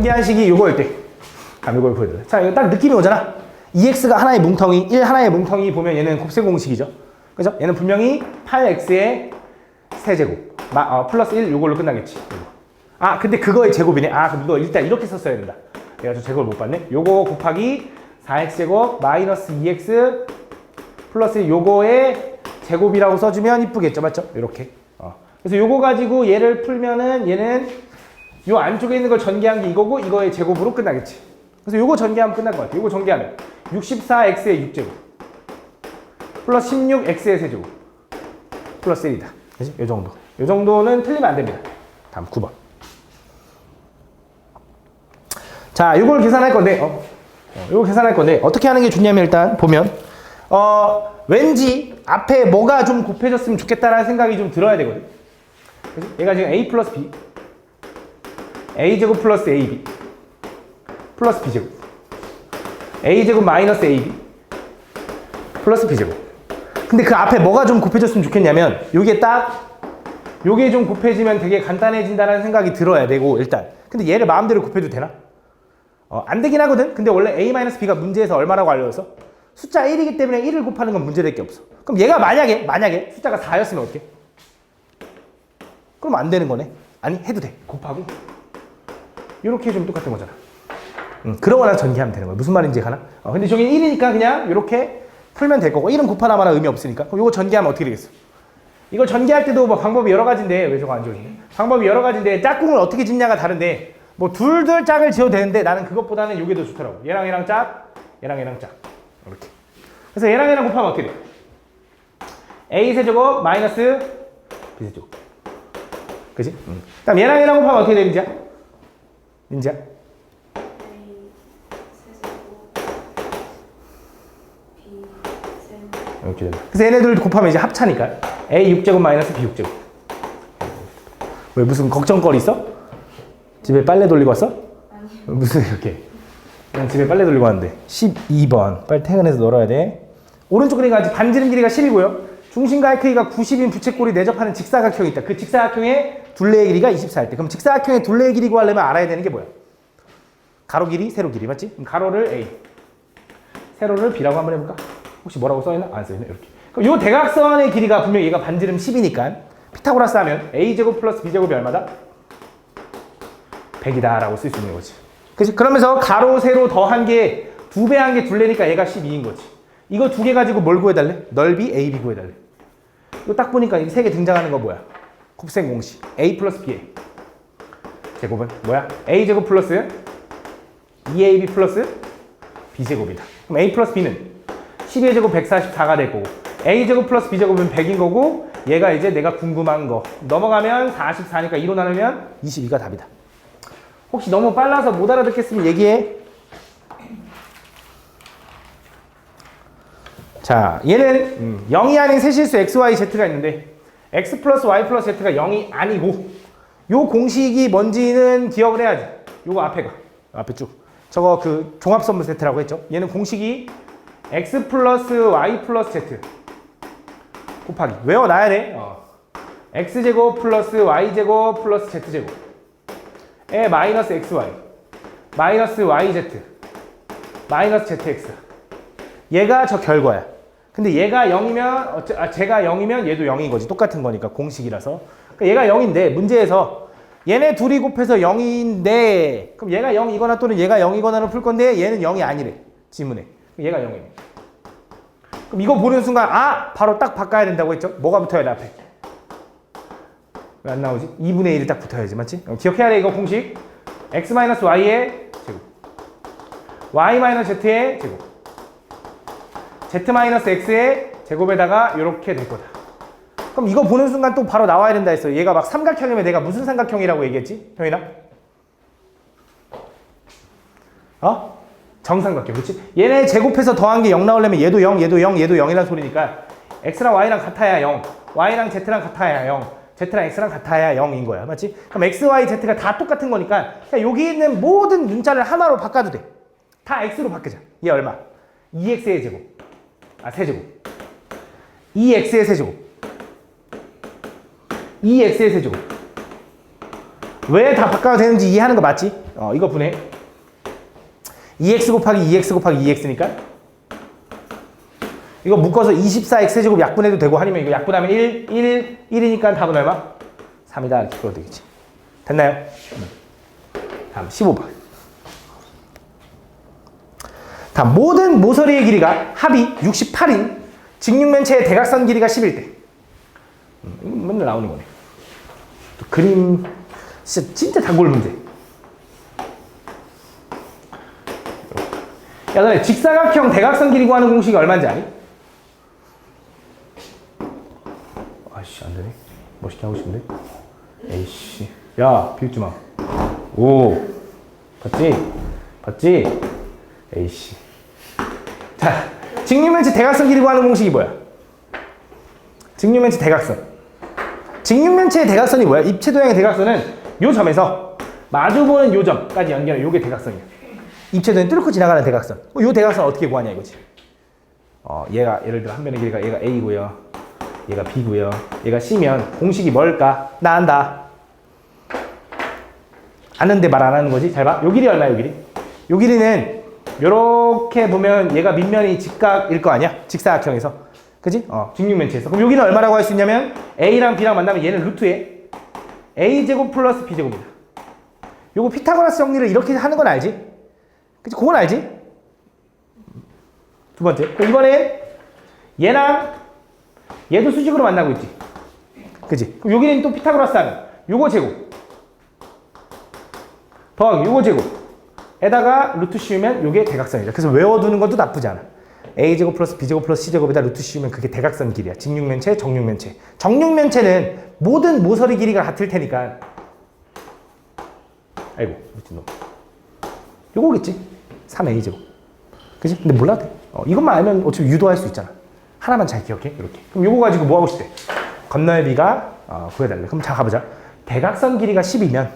전개한 식이 요거일 때. 이걸 보여드려. 자, 이거 딱 느낌이 오잖아. 2x가 하나의 뭉텅이, 1 하나의 뭉텅이 보면 얘는 곱셈 공식이죠. 그죠? 얘는 분명히 8x의 세제곱. 플러스 1 요걸로 끝나겠지. 근데 그거의 제곱이네. 그럼 이거 일단 이렇게 썼어야 된다. 내가 저 제곱을 못 봤네. 요거 곱하기 4x제곱 마이너스 2x 플러스 요거의 제곱이라고 써주면 이쁘겠죠. 맞죠? 요렇게. 그래서 요거 가지고 얘를 풀면은 얘는 요 안쪽에 있는 걸 전개한 게 이거고 이거의 제곱으로 끝나겠지. 그래서 요거 전개하면 끝날 것 같아. 요거 전개하면 64x의 6제곱 플러스 16x의 세제곱 플러스 1이다. 그치? 요 정도. 요 정도는 틀리면 안 됩니다. 다음 9번. 자, 요걸 계산할 건데, 요거 계산할 건데, 어떻게 하는 게 좋냐면 일단 보면, 왠지 앞에 뭐가 좀 곱해졌으면 좋겠다라는 생각이 좀 들어야 되거든. 그치? 얘가 지금 a 플러스 b, a제곱 플러스 ab, 플러스 b제곱, a제곱 마이너스 ab, 플러스 b제곱. 근데 그 앞에 뭐가 좀 곱해졌으면 좋겠냐면, 요게 좀 곱해지면 되게 간단해진다는 생각이 들어야 되고, 일단. 근데 얘를 마음대로 곱해도 되나? 안 되긴 하거든? 근데 원래 a-b가 문제에서 얼마라고 알려줬어? 숫자 1이기 때문에 1을 곱하는 건 문제될 게 없어. 그럼 얘가 만약에 숫자가 4였으면 어떡해? 그럼 안 되는 거네. 아니, 해도 돼. 곱하고. 이렇게 해주면 똑같은 거잖아. 그러거나 전개하면 되는 거야. 무슨 말인지 가나? 근데 저기 1이니까 그냥 이렇게 풀면 될 거고, 1은 곱하나 마나 의미 없으니까. 그럼 이거 전개하면 어떻게 되겠어? 이걸 전개할 때도 뭐 방법이 여러 가지인데, 왜 저거 안 좋니? 방법이 여러 가지인데, 짝꿍을 어떻게 짓냐가 다른데, 뭐 둘둘 짝을 지어도 되는데, 나는 그것보다는 이게 더 좋더라고. 얘랑 얘랑 짝, 얘랑 얘랑 짝. 이렇게. 그래서 얘랑 얘랑 곱하면 어떻게 돼? a 세제곱 마이너스 b 세제곱. 그치? 그다음 얘랑 얘랑 곱하면 어떻게 돼, 민지야? 민지야? 이렇게 된다. 그래서 얘네들 곱하면 이제 합차니까 a 6제곱 마이너스 b 6제곱. 왜 무슨 걱정거리 있어? 집에 빨래 돌리고 왔어? 아니요. 무슨 이렇게. 그냥 집에 빨래 돌리고 왔는데 12번 빨리 퇴근해서 놀아야 돼. 오른쪽 그림이 반지름 길이가 10이고요. 중심과의 크기가 90인 부채꼴이 내접하는 직사각형이 있다. 그 직사각형의 둘레의 길이가 24일 때. 그럼 직사각형의 둘레의 길이 구하려면 알아야 되는 게 뭐야? 가로 길이, 세로 길이. 맞지? 그럼 가로를 a, 세로를 b라고 한번 해볼까? 혹시 뭐라고 써있나? 안 써있네. 이렇게. 그럼 요 대각선의 길이가 분명히 얘가 반지름 10이니까 피타고라스 하면 a제곱 플러스 b제곱이 얼마다? 100이다 라고 쓸 수 있는 거지. 그치? 그러면서 가로, 세로 더한 게 2배 한 게 둘레니까 얘가 12인 거지. 이거 두 개 가지고 뭘 구해달래? 넓이 AB 구해달래. 이거 딱 보니까 이 세 개 등장하는 거 뭐야? 곱셈 공식. A 플러스 B의 제곱은 뭐야? A제곱 플러스 2AB 플러스 B제곱이다. 그럼 A 플러스 B는 12의 제곱 144가 될 거고, A제곱 플러스 B제곱은 100인 거고, 얘가 이제 내가 궁금한 거. 넘어가면 44니까 2로 나누면 22가 답이다. 혹시 너무 빨라서 못 알아듣겠으면 얘기해. 자, 얘는 0이 아닌 세실수 x, y, z가 있는데 x 플러스 y 플러스 z가 0이 아니고, 요 공식이 뭔지는 기억을 해야지. 요거 앞에 쭉. 저거 그 종합선물 세트라고 했죠. 얘는 공식이 x 플러스 y 플러스 z 곱하기. 외워놔야 돼. x제곱 플러스 y제곱 플러스 z제곱 에 마이너스 xy 마이너스 yz 마이너스 zx. 얘가 저 결과야. 근데 얘가 0이면 제가 0이면 얘도 0인 거지. 똑같은 거니까 공식이라서. 그러니까 얘가 0인데 문제에서 얘네 둘이 곱해서 0인데, 그럼 얘가 0이거나 또는 얘가 0이거나를 풀 건데 얘는 0이 아니래. 지문에. 얘가 0이네. 그럼 이거 보는 순간 바로 딱 바꿔야 된다고 했죠. 뭐가 붙어야 돼 앞에? 왜 안 나오지? 2분의 1이 딱 붙어야지. 맞지? 기억해야 돼. 이거 공식. x-y의 제곱 y-z의 제곱 z-x의 제곱에다가 이렇게 될 거다. 그럼 이거 보는 순간 또 바로 나와야 된다 했어. 얘가 막 삼각형이면 내가 무슨 삼각형이라고 얘기했지? 형이나? 정삼각형. 그렇지? 얘네 제곱해서 더한 게 0 나오려면 얘도 0, 얘도 0, 얘도 0이란 소리니까 x랑 y랑 같아야 0, y랑 z랑 같아야 0, z랑 x랑 같아야 0인 거야. 맞지? 그럼 x, y, z가 다 똑같은 거니까 그냥 여기 있는 모든 문자를 하나로 바꿔도 돼. 다 x로 바꾸자. 얘 얼마? 2x의 제곱. 세제곱. 2x의 세제곱. 2x의 세제곱. 왜 다 바꿔도 되는지 이해하는 거 맞지? 이거 분해 2x 곱하기 2x 곱하기 2x니까 이거 묶어서 24x제곱 약분해도 되고 아니면 이거 약분하면 1이니까 답은 얼마? 3이다 이렇게 풀어도 되겠지. 됐나요? 다음 15번. 다음 모든 모서리의 길이가 합이 68인 직육면체의 대각선 길이가 10일 때. 이거 맨날 나오는 거네. 또 그림 진짜 단골 문제. 야, 너네 직사각형 대각선 길이 구하는 공식이 얼마인지 아니? 아이씨, 안 되네. 멋있게 하고 싶은데. 에이씨. 야, 비웃지 마. 오. 봤지? 봤지? 에이씨. 자, 직육면체 대각선 길이 구하는 공식이 뭐야? 직육면체 대각선. 직육면체의 대각선이 뭐야? 입체 도형의 대각선은 요 점에서 마주보는 요 점까지 연결해. 요게 대각선이야. 입체 도형 뚫고 지나가는 대각선. 요 대각선 어떻게 구하냐 이거지. 얘가 예를 들어 한 면의 길이가 얘가 A고요. 얘가 B고요. 얘가 C면 공식이 뭘까? 나 안다. 아는데 말 안 하는 거지? 잘 봐. 요 길이 얼마야, 요 길이? 요 길이는 요렇게 보면 얘가 밑면이 직각일 거 아니야? 직사각형에서. 그지? 직육면체에서. 그럼 여기는 얼마라고 할 수 있냐면 A랑 B랑 만나면 얘는 루트에 A제곱 플러스 B제곱이다. 요거 피타고라스 정리를 이렇게 하는 건 알지? 그치? 그건 알지? 두 번째. 그럼 이번엔 얘랑 얘도 수직으로 만나고 있지. 그치? 그럼 여기는 또 피타고라스 하면 요거 제곱 더하기 요거 제곱에다가 루트 씌우면 요게 대각선이다. 그래서 외워두는 것도 나쁘지 않아. A제곱 플러스 B제곱 플러스 C제곱에다 루트 씌우면 그게 대각선 길이야. 직육면체, 정육면체. 정육면체는 모든 모서리 길이가 같을 테니까. 아이고, 미친놈. 요거겠지? 3A제곱. 그치? 근데 몰라도 돼. 이것만 알면 어차피 유도할 수 있잖아. 하나만 잘 기억해. 이렇게. 그럼 요거 가지고 뭐 하고 싶대? 건널비가 구해달래. 그럼 자, 가보자. 대각선 길이가 10이면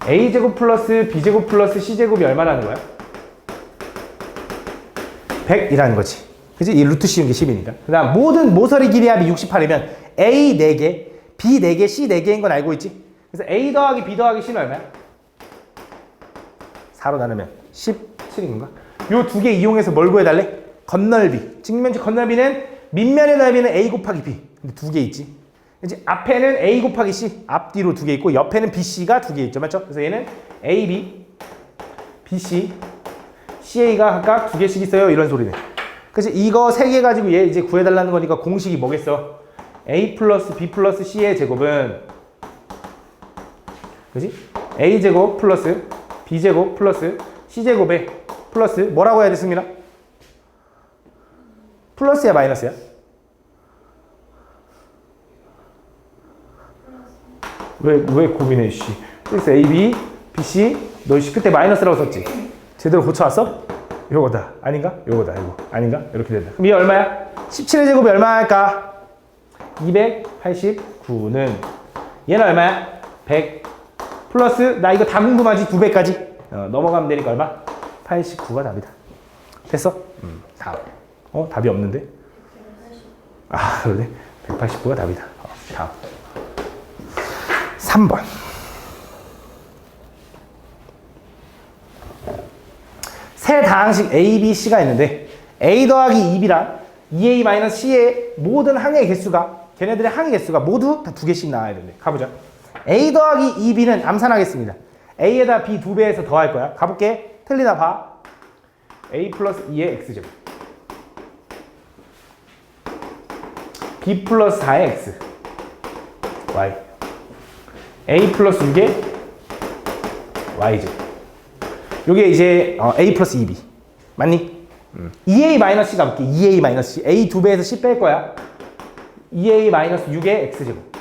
A제곱 플러스 B제곱 플러스 C제곱이 얼마라는 거야? 100이라는 거지. 그치? 이 루트 씌운 게 10이니까. 그 다음 모든 모서리 길이 합이 68이면 A 4개, B 4개, C 4개인 건 알고 있지? 그래서 A 더하기 B 더하기 C는 얼마야? 4로 나누면 17인 건가? 요 두 개 이용해서 뭘 구해달래? 건널비. 직면체 건널비는 밑면의 넓이는 A 곱하기 B. 근데 두 개 있지. 이제 앞에는 A 곱하기 C. 앞뒤로 두 개 있고 옆에는 BC가 두 개 있죠. 맞죠? 그래서 얘는 AB, BC, CA가 각각 두 개씩 있어요. 이런 소리네. 그래서 이거 세 개 가지고 얘 이제 구해달라는 거니까 공식이 뭐겠어? A 플러스 B 플러스 C의 제곱은 그지? A제곱 플러스 B제곱 플러스 C제곱에 플러스 뭐라고 해야 됐습니다? 플러스야 마이너스야? 왜 고민해 씨. 그래서 AB, BC 너 그때 마이너스라고 썼지? 제대로 고쳐왔어? 요거다. 아닌가? 요거다. 이거. 아닌가? 이렇게 된다. 그럼 얘 얼마야? 17의 제곱이 얼마 할까? 289는 얘는 얼마야? 100 플러스 나 이거 다 궁금하지? 2배까지? 넘어가면 되니까 얼마? 89가 답이다. 됐어? 다음. 답이 없는데? 아, 그러네. 189가 답이다. 다음. 3번. 세 다항식 A, B, C가 있는데 A 더하기 2B랑 2A-C의 모든 항의 개수가 걔네들의 항의 개수가 모두 다 2개씩 나와야 되는데 가보자. A 더하기 2B는 암산하겠습니다. A에다 B 2배에서 더할 거야. 가볼게. 틀리다 봐. A 플러스 2의 X제곱 B 플러스 4의 X Y A 플러스 6의 Y제곱. 요게 이제 A 플러스 2B 맞니? 2A-C 가볼게. 2A-C A 2배에서 C 뺄 거야. 2A-6의 X제곱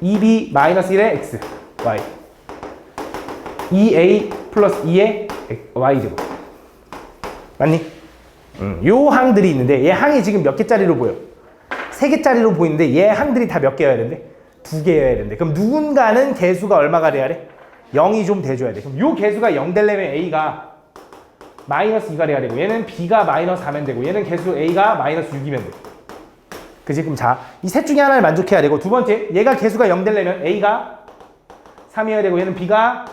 2B-1의 X Y 2A 플러스 2의 Y제곱 맞니? 요 항들이 있는데 얘 항이 지금 몇 개짜리로 보여? 3개짜리로 보이는데 얘 항들이 다 몇 개여야 되는데? 2개여야 되는데 그럼 누군가는 개수가 얼마가 돼야 돼? 0이 좀 돼줘야 돼. 그럼 요 개수가 0 되려면 A가 마이너스 2가 돼야 되고 얘는 B가 마이너스 4면 되고 얘는 개수 A가 마이너스 6이면 돼. 그치? 그럼 자, 이 셋 중에 하나를 만족해야 되고 두 번째, 얘가 개수가 0 되려면 A가 3이어야 되고 얘는 B가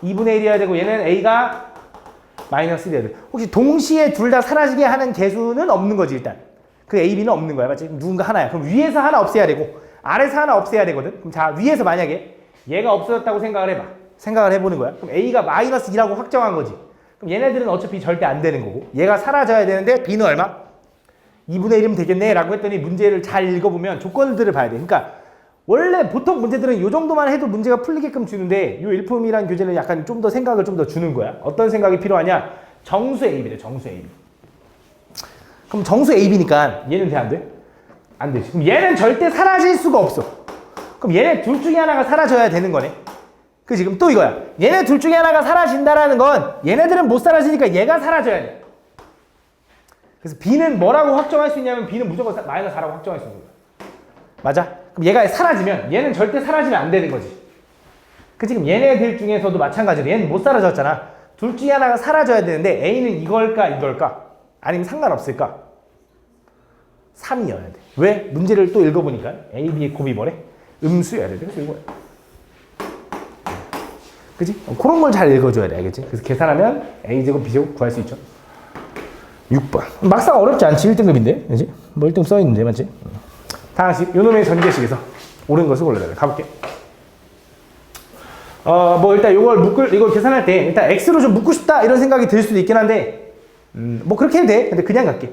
2분의 1이어야 되고 얘는 a가 마이너스 1이어야 돼. 혹시 동시에 둘 다 사라지게 하는 개수는 없는 거지 일단. 그 a, b는 없는 거야. 맞지? 누군가 하나야. 그럼 위에서 하나 없애야 되고 아래서 하나 없애야 되거든. 그럼 자 위에서 만약에 얘가 없어졌다고 생각을 해봐. 생각을 해보는 거야. 그럼 a가 마이너스 2라고 확정한 거지. 그럼 얘네들은 어차피 절대 안 되는 거고 얘가 사라져야 되는데 b는 얼마? 2분의 1이면 되겠네 라고 했더니 문제를 잘 읽어보면 조건들을 봐야 돼. 그러니까 원래 보통 문제들은 이 정도만 해도 문제가 풀리게끔 주는데 이 일품이란 교재는 약간 좀 더 생각을 좀 더 주는 거야. 어떤 생각이 필요하냐? 정수 AB래. 정수 AB. 그럼 정수 AB니까 얘는 돼 안 돼? 안 되지. 그럼 얘는 절대 사라질 수가 없어. 그럼 얘네 둘 중에 하나가 사라져야 되는 거네. 그 지금 또 이거야. 얘네 둘 중에 하나가 사라진다라는 건 얘네들은 못 사라지니까 얘가 사라져야 돼. 그래서 B는 뭐라고 확정할 수 있냐면 B는 무조건 마이너스 4라고 확정할 수 있는 거야. 맞아? 그럼 얘가 사라지면 얘는 절대 사라지면 안 되는 거지. 그 지금 얘네들 중에서도 마찬가지로 얘는 못 사라졌잖아. 둘 중에 하나가 사라져야 되는데 A는 이걸까 이걸까? 아니면 상관없을까? 3이어야 돼. 왜? 문제를 또 읽어보니까 A, B의 곱이 뭐래? 음수여야 돼. 그래서 이거야. 그치? 그런 걸 잘 읽어줘야 돼. 알겠지? 그래서 계산하면 A제곱, B제곱 구할 수 있죠. 6번. 막상 어렵지 않지. 1등급인데. 그치? 뭐 1등 써있는데. 맞지? 다항식. 요놈의 전개식에서 옳은 것을 골라달래. 가볼게. 뭐 일단 이걸 계산할 때 일단 X로 좀 묶고 싶다 이런 생각이 들 수도 있긴 한데 뭐 그렇게 해도 돼. 근데 그냥 갈게.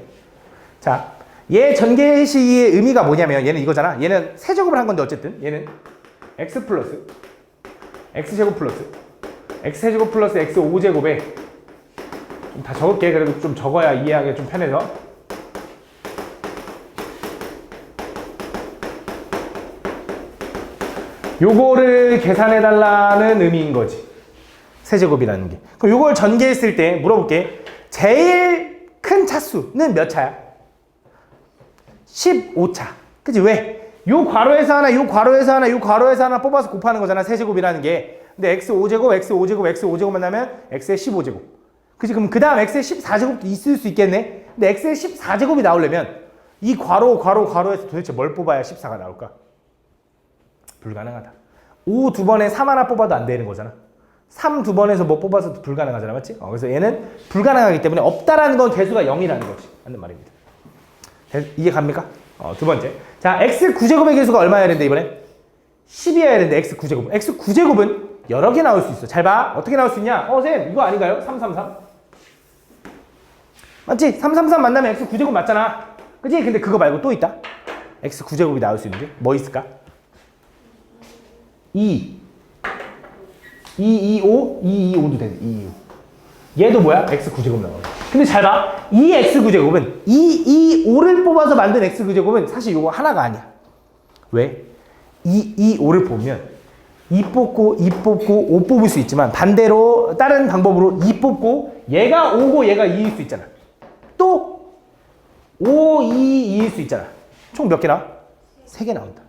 자, 얘 전개식의 의미가 뭐냐면 얘는 이거잖아. 얘는 세제곱을 한 건데 어쨌든 얘는 X 플러스 X제곱 플러스 X세제곱 플러스 X5제곱에 좀 다 적을게. 그래도 좀 적어야 이해하기 좀 편해서. 요거를 계산해달라는 의미인 거지. 세제곱이라는 게. 그럼 요걸 전개했을 때 물어볼게. 제일 큰 차수는 몇 차야? 15차. 그치? 왜? 요 괄호에서 하나, 요 괄호에서 하나, 요 괄호에서 하나 뽑아서 곱하는 거잖아. 세제곱이라는 게. 근데 x5제곱, x5제곱, x5제곱 만나면 x의 15제곱. 그치? 그럼 그 다음 x의 14제곱도 있을 수 있겠네? 근데 x의 14제곱이 나오려면 이 괄호에서 도대체 뭘 뽑아야 14가 나올까? 불가능하다. 5 두 번에 3 하나 뽑아도 안 되는 거잖아. 3 두 번에서 뭐 뽑아서 불가능하잖아. 맞지? 그래서 얘는 불가능하기 때문에 없다라는 건 개수가 0이라는 거지. 맞는 말입니다. 이해 갑니까? 두 번째. 자, x9제곱의 개수가 얼마여야 되는데 이번에? 10이어야 되는데 x9제곱. x9제곱은 여러 개 나올 수 있어. 잘 봐. 어떻게 나올 수 있냐? 쌤 이거 아닌가요? 333. 맞지? 333 만나면 x9제곱 맞잖아. 그치? 근데 그거 말고 또 있다. x9제곱이 나올 수 있는 게 뭐 있을까? 225도 되네. 225. 얘도 뭐야? x9제곱 나와. 근데 잘 봐. 이 x9제곱은 225를 뽑아서 만든 x9제곱은 사실 이거 하나가 아니야. 왜? 225를 보면 2 뽑고 2 뽑고 5 뽑을 수 있지만 반대로 다른 방법으로 2 뽑고 얘가 5고 얘가 2일 수 있잖아. 또 5, 2, 2일 수 있잖아. 총 몇 개 나와? 3개 나온다.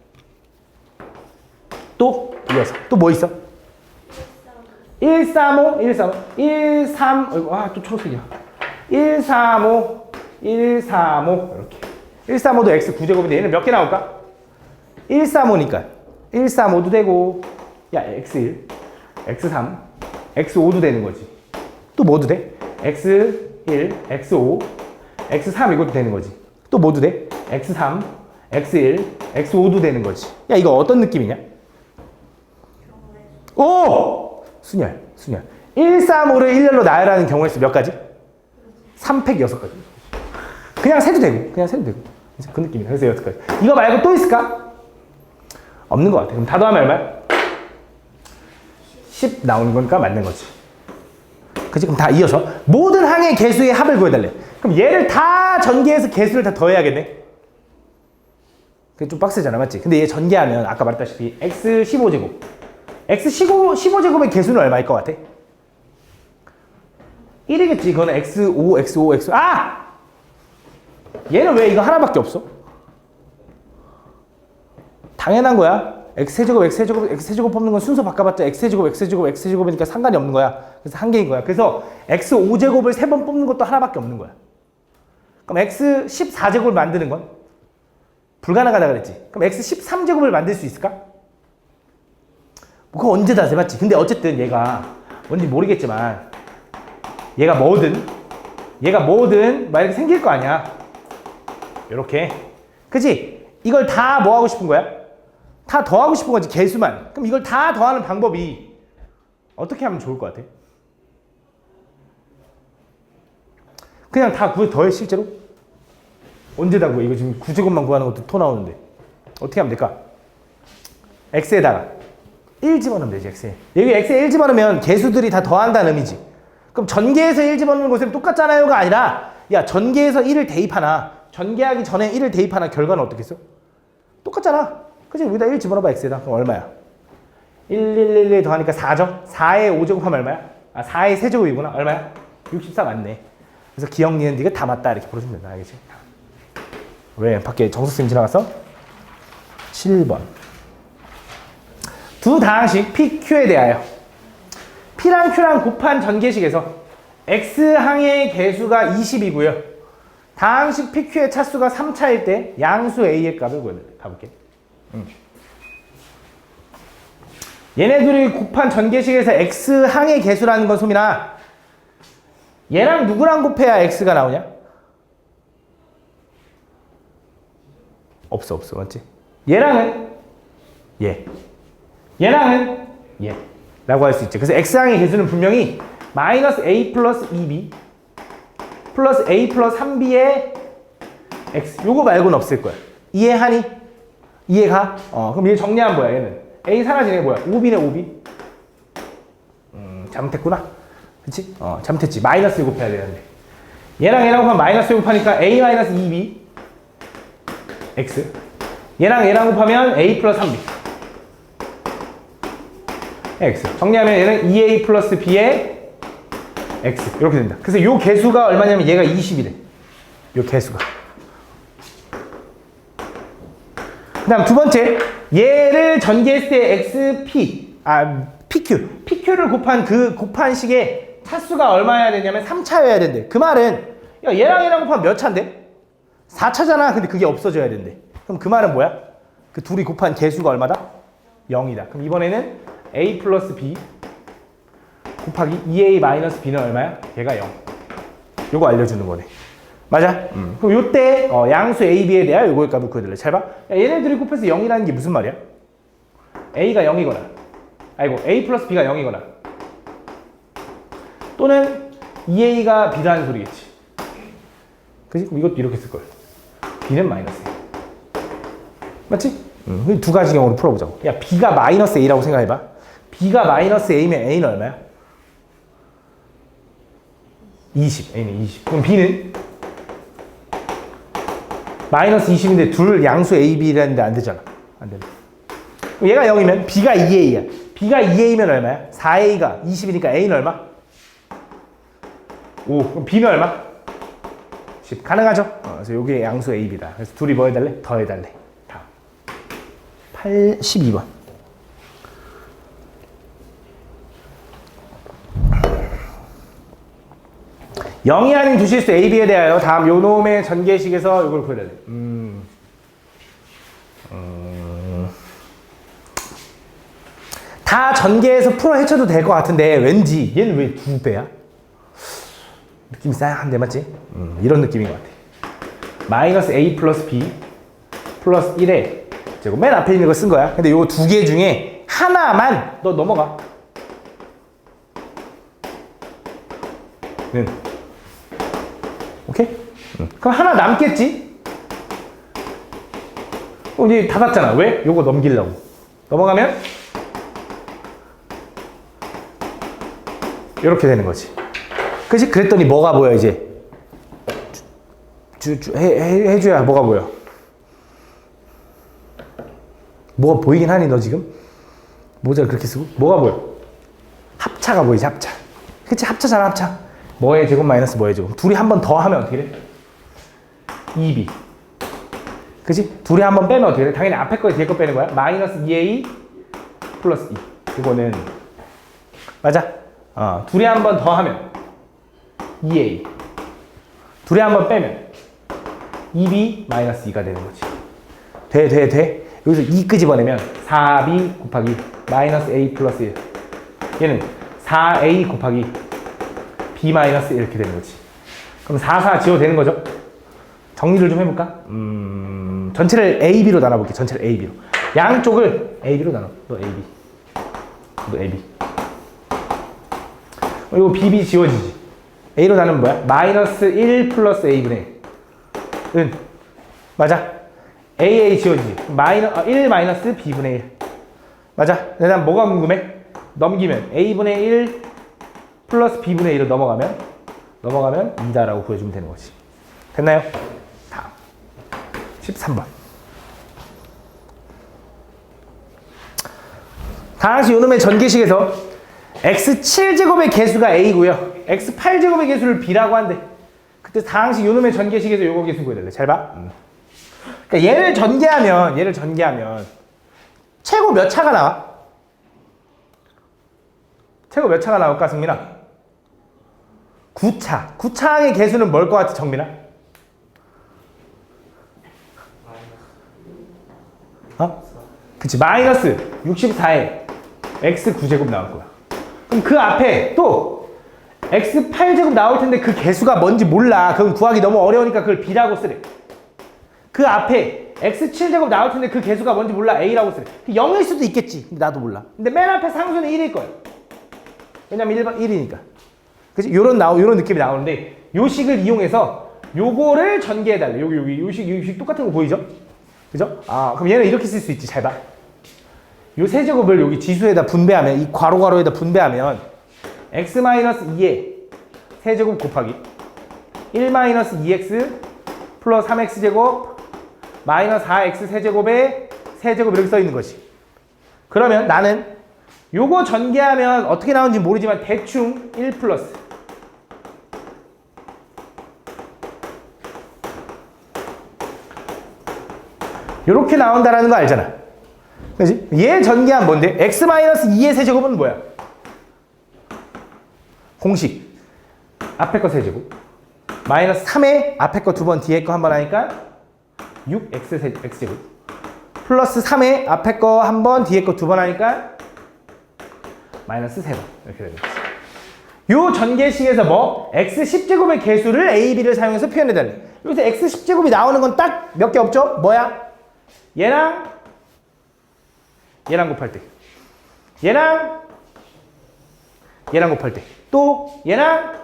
또 이어서 또 뭐 있어? 135, 135, 또 초록색이야. 135, 135 이렇게. 135도 x9제곱인데 얘는 몇 개 나올까? 135니까 135도 되고 야 x1, x3, x5도 되는 거지. 또 뭐도 돼? x1, x5, x3 이것도 되는 거지. 또 뭐도 돼? x3, x1, x5도 되는 거지. 야 이거 어떤 느낌이냐? 오! 순열. 135를 1열로 나열하는 경우의 수 몇 가지? 3팩 6가지. 그냥 세도 되고. 그 느낌이야. 그래서 6가지. 이거 말고 또 있을까? 없는 것 같아. 그럼 다 더하면 얼마야? 10 나오는 거니까 맞는 거지. 그치? 그럼 다 이어서 모든 항의 개수의 합을 구해달래. 그럼 얘를 다 전개해서 개수를 다 더해야겠네? 그게 좀 빡세잖아. 맞지? 근데 얘 전개하면 아까 말했다시피 x15제곱. x15제곱의 개수는 얼마일 것 같아? 1이겠지. 이거는 x5. 아! 얘는 왜 이거 하나밖에 없어? 당연한 거야. x세제곱 뽑는 건 순서 바꿔봤자 x세제곱이니까 상관이 없는 거야. 그래서 한 개인 거야. 그래서 x5제곱을 3번 뽑는 것도 하나밖에 없는 거야. 그럼 x14제곱을 만드는 건 불가능하다 그랬지. 그럼 x13제곱을 만들 수 있을까? 그거 언제 다 해봤지. 근데 어쨌든 얘가 뭔지 모르겠지만 얘가 뭐든 막 이렇게 생길 거 아니야. 요렇게. 그치? 이걸 다 뭐 하고 싶은 거야? 다 더하고 싶은 거지, 개수만. 그럼 이걸 다 더하는 방법이 어떻게 하면 좋을 것 같아? 그냥 다 더해, 실제로? 언제 다 구해? 이거 지금 9제곱만 구하는 것도 토 나오는데. 어떻게 하면 될까? x에다가 1 집어넣으면 되지, x에. 여기 x에 1 집어넣으면 개수들이 다 더한다는 의미지. 그럼 전개에서 1 집어넣는 것은 똑같잖아요가 아니라, 야, 전개에서 1을 대입하나, 전개하기 전에 1을 대입하나 결과는 어떻겠어? 똑같잖아. 그치? 여기다 1 집어넣어봐, x에다. 그럼 얼마야? 1 더하니까 4죠? 4에 5제곱 하면 얼마야? 4에 세제곱이구나. 얼마야? 64 맞네. 그래서 기억, 니은, 디귿 다 맞다. 이렇게 풀어주면 된다. 알겠지? 왜? 밖에 정수쌤 지나갔어? 7번. 두 다항식 PQ에 대하여 P랑 Q랑 곱한 전개식에서 X항의 개수가 20이고요. 다항식 PQ의 차수가 3차일 때 양수 A의 값을 구해야 돼. 가볼게. 얘네 둘이 곱한 전개식에서 X항의 개수라는 건 소민아, 얘랑 누구랑 곱해야 X가 나오냐? 없어. 맞지? 얘랑은 얘랑은 얘 라고 할 수 있지. 그래서 X항의 개수는 분명히 마이너스 A 플러스 2B 플러스 A 플러스 3B의 X, 요거 말고는 없을 거야. 이해하니? 이해가? 그럼 얘 정리하면 뭐야? 얘는 A 사라지네. 뭐야? 5B네 5B. 잘못했구나. 그치? 잘못했지. 마이너스 곱해야 되는데 얘랑 곱하면 마이너스 곱하니까 A 마이너스 2B X, 얘랑 곱하면 A 플러스 3B X. 정리하면 얘는 2A 플러스 B의 X. 이렇게 된다. 그래서 요 개수가 얼마냐면 얘가 20이래. 요 개수가. 그 다음 두 번째, 얘를 전개했을 때 XP, PQ를 곱한 그 곱한식의 차수가 얼마여야 되냐면 3차여야 된대. 그 말은, 야, 얘랑 곱하면 몇 차인데? 4차잖아. 근데 그게 없어져야 된대. 그럼 그 말은 뭐야? 그 둘이 곱한 개수가 얼마다? 0이다. 그럼 이번에는 A 플러스 B 곱하기 2A 마이너스 B는 얼마야? 걔가 0. 요거 알려주는 거네. 맞아? 그럼 요때 양수 A, B에 대하여 요거의 값을 구해달래. 잘 봐. 야, 얘네들이 곱해서 0이라는 게 무슨 말이야? A가 0이거나 A 플러스 B가 0이거나 또는 2A가 B라는 소리겠지. 그치? 그럼 이것도 이렇게 쓸걸. B는 마이너스 A. 맞지? 두 가지 경우로 풀어보자고. 야, B가 마이너스 A라고 생각해봐. B가 마이너스 A면 A는 얼마야? 20. A는 20. 그럼 B는? 마이너스 20인데 둘 양수 A, B라는데 안 되잖아. 안 된다. 그럼 얘가 0이면 B가 2A야. B가 2A면 얼마야? 4A가 20이니까 A는 얼마? 5. 그럼 B는 얼마? 10. 가능하죠? 그래서 요게 양수 A, B다. 그래서 둘이 뭐 해달래? 더 해달래. 다음. 82번. 영이 아닌 두 실수 A, B에 대하여 다음 요 놈의 전개식에서 이걸 구해야 돼. 다 전개해서 풀어 헤쳐도 될 것 같은데 왠지 얘는 왜 2배야? 느낌이 싸한데 맞지? 이런 느낌인 것 같아. 마이너스 A 플러스 B 플러스 1에 제곱 맨 앞에 있는 거 쓴 거야. 근데 요 두 개 중에 하나만 너 넘어가. 는 오케이? 그럼 하나 남겠지? 이제 닫았잖아. 왜? 요거 넘기려고. 넘어가면 이렇게 되는 거지. 그치? 그랬더니 뭐가 보여 이제? 해줘야 뭐가 보여? 뭐가 보이긴 하니 너 지금? 모자를 그렇게 쓰고? 뭐가 보여? 합차가 보이지, 합차. 그치? 합차잖아, 합차. 뭐의 제곱 마이너스 뭐의 제곱. 둘이 한 번 더 하면 어떻게 돼? 2b. 그치? 둘이 한 번 빼면 어떻게 돼? 당연히 앞에 거 뒤에 거 빼는 거야. 마이너스 2a 플러스 2. 이거는 맞아? 둘이 한 번 더 하면 2a. 둘이 한 번 빼면 2b 마이너스 2가 되는 거지. 돼. 여기서 2 끄집어내면 4b 곱하기 마이너스 a 플러스 1. 얘는 4a 곱하기 b 마이너스 이렇게 되는 거지. 그럼 4, 4 지워도 되는 거죠? 정리를 좀 해볼까? 전체를 AB로 나눠볼게. 전체를 AB로. 양쪽을 AB로 나눠. 너 AB. 너 AB. 이거 BB 지워지지. A로 나누면 뭐야? 마이너스 1 플러스 A분의 1. 맞아. AA 지워지지. 1 마이너스 B분의 1. 맞아. 난 뭐가 궁금해? 넘기면 A분의 1 플러스 B분의 1을 넘어가면 2다라고 구해주면 되는 거지. 됐나요? 다음 13번. 다항식 요놈의 전개식에서 x7제곱의 개수가 a고요. x8제곱의 개수를 b라고 한대. 그때 다항식 요놈의 전개식에서 요거 개수 구해야 돼. 잘 봐. 그러니까 얘를 전개하면 최고 몇 차가 나와? 최고 몇 차가 나올까, 승민아? 9차. 9차항의 개수는 뭘 것 같아, 정민아? 그치. 마이너스 64에 x9제곱 나올 거야. 그럼 그 앞에 또 x8제곱 나올 텐데 그 개수가 뭔지 몰라. 그럼 구하기 너무 어려우니까 그걸 b라고 쓰래. 그 앞에 x7제곱 나올 텐데 그 개수가 뭔지 몰라. a라고 쓰래. 0일 수도 있겠지. 근데 나도 몰라. 근데 맨 앞에 상수는 1일 거야. 왜냐면 1이니까. 그치? 요런 느낌이 나오는데 요 식을 이용해서 요거를 전개해달래. 요 식 똑같은 거 보이죠? 그죠? 그럼 얘는 이렇게 쓸 수 있지. 잘 봐. 요 세제곱을 여기 지수에다 분배하면, 이 괄호에다 분배하면 x-2의 세제곱 곱하기 1-2x 플러스 3x제곱 마이너스 4x 세제곱의 세제곱 이렇게 써 있는 거지. 그러면 나는 요거 전개하면 어떻게 나오는지 모르지만 대충 1 플러스 요렇게 나온다라는 거 알잖아. 그지? 얘 전개하면 뭔데? x-2의 세제곱은 뭐야? 공식 앞에 거 세제곱 마이너스 3의 앞에 거 두 번 뒤에 거 한 번 하니까 6x제곱 플러스 3의 앞에 거 한 번 뒤에 거 두 번 하니까 마이너스 3번 이렇게 되는 거지. 요 전개식에서 뭐? x10제곱의 개수를 a, b를 사용해서 표현해달래. 여기서 x10제곱이 나오는 건 딱 몇 개 없죠? 뭐야? 얘랑 곱할 때 얘랑 곱할 때 또 얘랑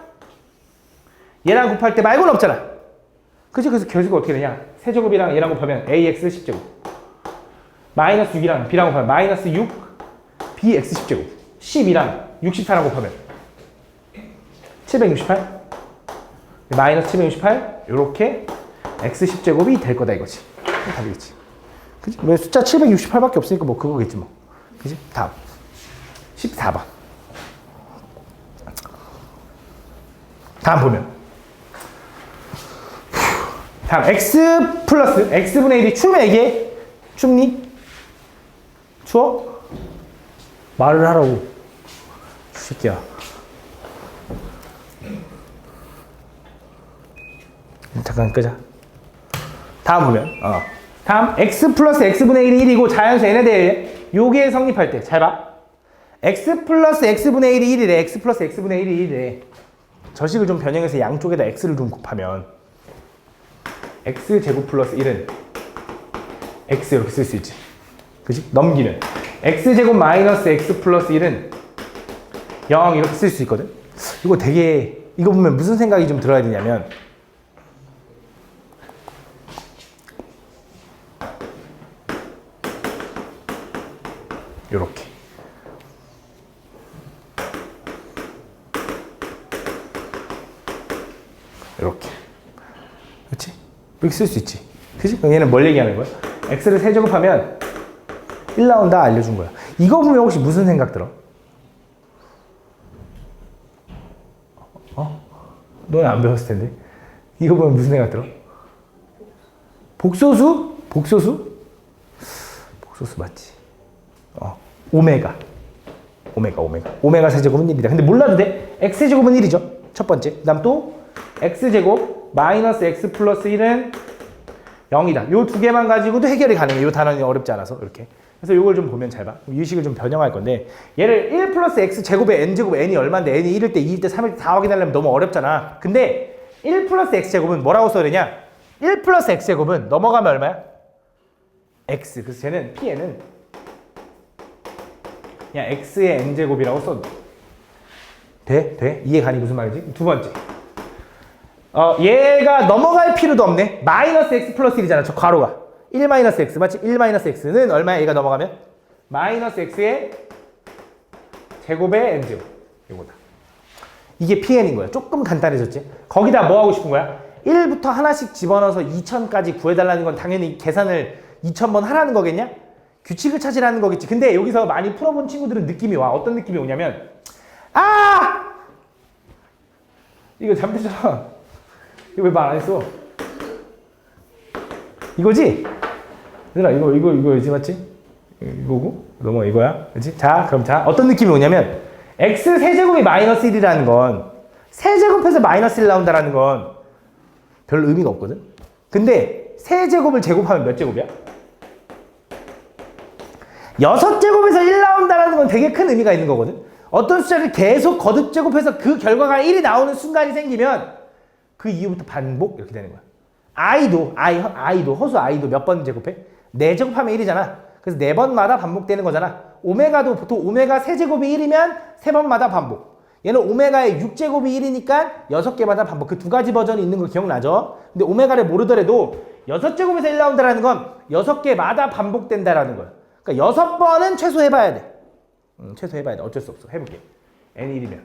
곱할 때 말고는 없잖아. 그치? 그래서 개수가 어떻게 되냐? 세제곱이랑 얘랑 곱하면 ax 10제곱 마이너스 6이랑 b랑 곱하면 마이너스 6 bx 10제곱 10이랑 64랑 곱하면 768 마이너스 768 요렇게 x 10제곱이 될 거다 이거지. 답이겠지. 그치? 왜 숫자 768밖에 없으니까 뭐 그거겠지 뭐. 그치? 다음 14번. 다음 보면 다음 x 플러스 x분의 1이 추우면 이게 춥니? 추워? 말을 하라고 새끼야. 잠깐 끄자. 다음 보면 다음 x 플러스 x분의 1이 1이고 자연수 n에 대해 요게 성립할 때 잘 봐. x 플러스 x분의 1이 1이래. x 플러스 x분의 1이 1이래. 저식을 좀 변형해서 양쪽에다 x를 좀 곱하면 x제곱 플러스 1은 x 이렇게 쓸 수 있지. 그치? 넘기면 x제곱 마이너스 x 플러스 1은 0 이렇게 쓸 수 있거든. 이거 보면 무슨 생각이 좀 들어야 되냐면 요렇게 이렇게 그렇지? 이렇게 쓸 수 있지. 그치? 그럼 얘는 뭘 얘기하는 거야? x를 세제곱하면 1 나온다 알려준 거야. 이거 보면 혹시 무슨 생각 들어? 너는 안 배웠을 텐데. 이거 보면 무슨 생각 들어? 복소수? 복소수 맞지? 오메가 세제곱은 1이다. 근데 몰라도 돼. x제곱은 1이죠. 첫 번째. 그 다음 또 x제곱 마이너스 x 플러스 1은 0이다. 요 두 개만 가지고도 해결이 가능해. 요 단원이 어렵지 않아서 이렇게. 그래서 이걸 좀 보면 잘 봐. 이 식을 좀 변형할 건데 얘를 1 플러스 x 제곱에 n제곱 n이 얼마인데 n이 1일 때 2일 때 3일 때 다 확인하려면 너무 어렵잖아. 근데 1 플러스 x 제곱은 뭐라고 써야 되냐? 1 플러스 x 제곱은 넘어가면 얼마야? x. 그래서 쟤는 pn은 그냥 x의 n제곱이라고 써도 돼? 돼? 이해 가니 무슨 말이지? 두 번째. 얘가 넘어갈 필요도 없네. 마이너스 x 플러스 1이잖아. 저 괄호가. 1 마이너스 x 맞지? 1 마이너스 x는 얼마야? 얘가 넘어가면? 마이너스 x의 제곱의 n제곱. 이거다. 이게 pn인 거야. 조금 간단해졌지? 거기다 뭐 하고 싶은 거야? 1부터 하나씩 집어넣어서 2000까지 구해달라는 건 당연히 계산을 2000번 하라는 거겠냐? 규칙을 찾으라는 거겠지. 근데 여기서 많이 풀어본 친구들은 느낌이 와. 어떤 느낌이 오냐면 이거 잘못했잖아. 이거 왜 말 안 했어? 이거지? 얘들아 이거지 맞지? 이거고 넘어가 이거야. 그렇지? 자 그럼 자 어떤 느낌이 오냐면 x 세제곱이 마이너스 1이라는 건 세제곱해서 마이너스 1 나온다라는 건 별 의미가 없거든. 근데 세제곱을 제곱하면 몇 제곱이야? 6제곱에서 1 나온다라는 건 되게 큰 의미가 있는 거거든. 어떤 숫자를 계속 거듭 제곱해서 그 결과가 1이 나오는 순간이 생기면 그 이후부터 반복 이렇게 되는 거야. i도 허수 i도 몇 번 제곱해? 4제곱하면 1이잖아. 그래서 4번마다 반복되는 거잖아. 오메가도 보통 오메가 세제곱이 1이면 3번마다 반복. 얘는 오메가의 6제곱이 1이니까 6개마다 반복. 그 두 가지 버전이 있는 거 기억나죠? 근데 오메가를 모르더라도 6제곱에서 1 나온다라는 건 6개마다 반복된다라는 거야. 그러니까 6번은 최소 해봐야 돼. 최소 해봐야 돼. 어쩔 수 없어. 해볼게. n이 1이면.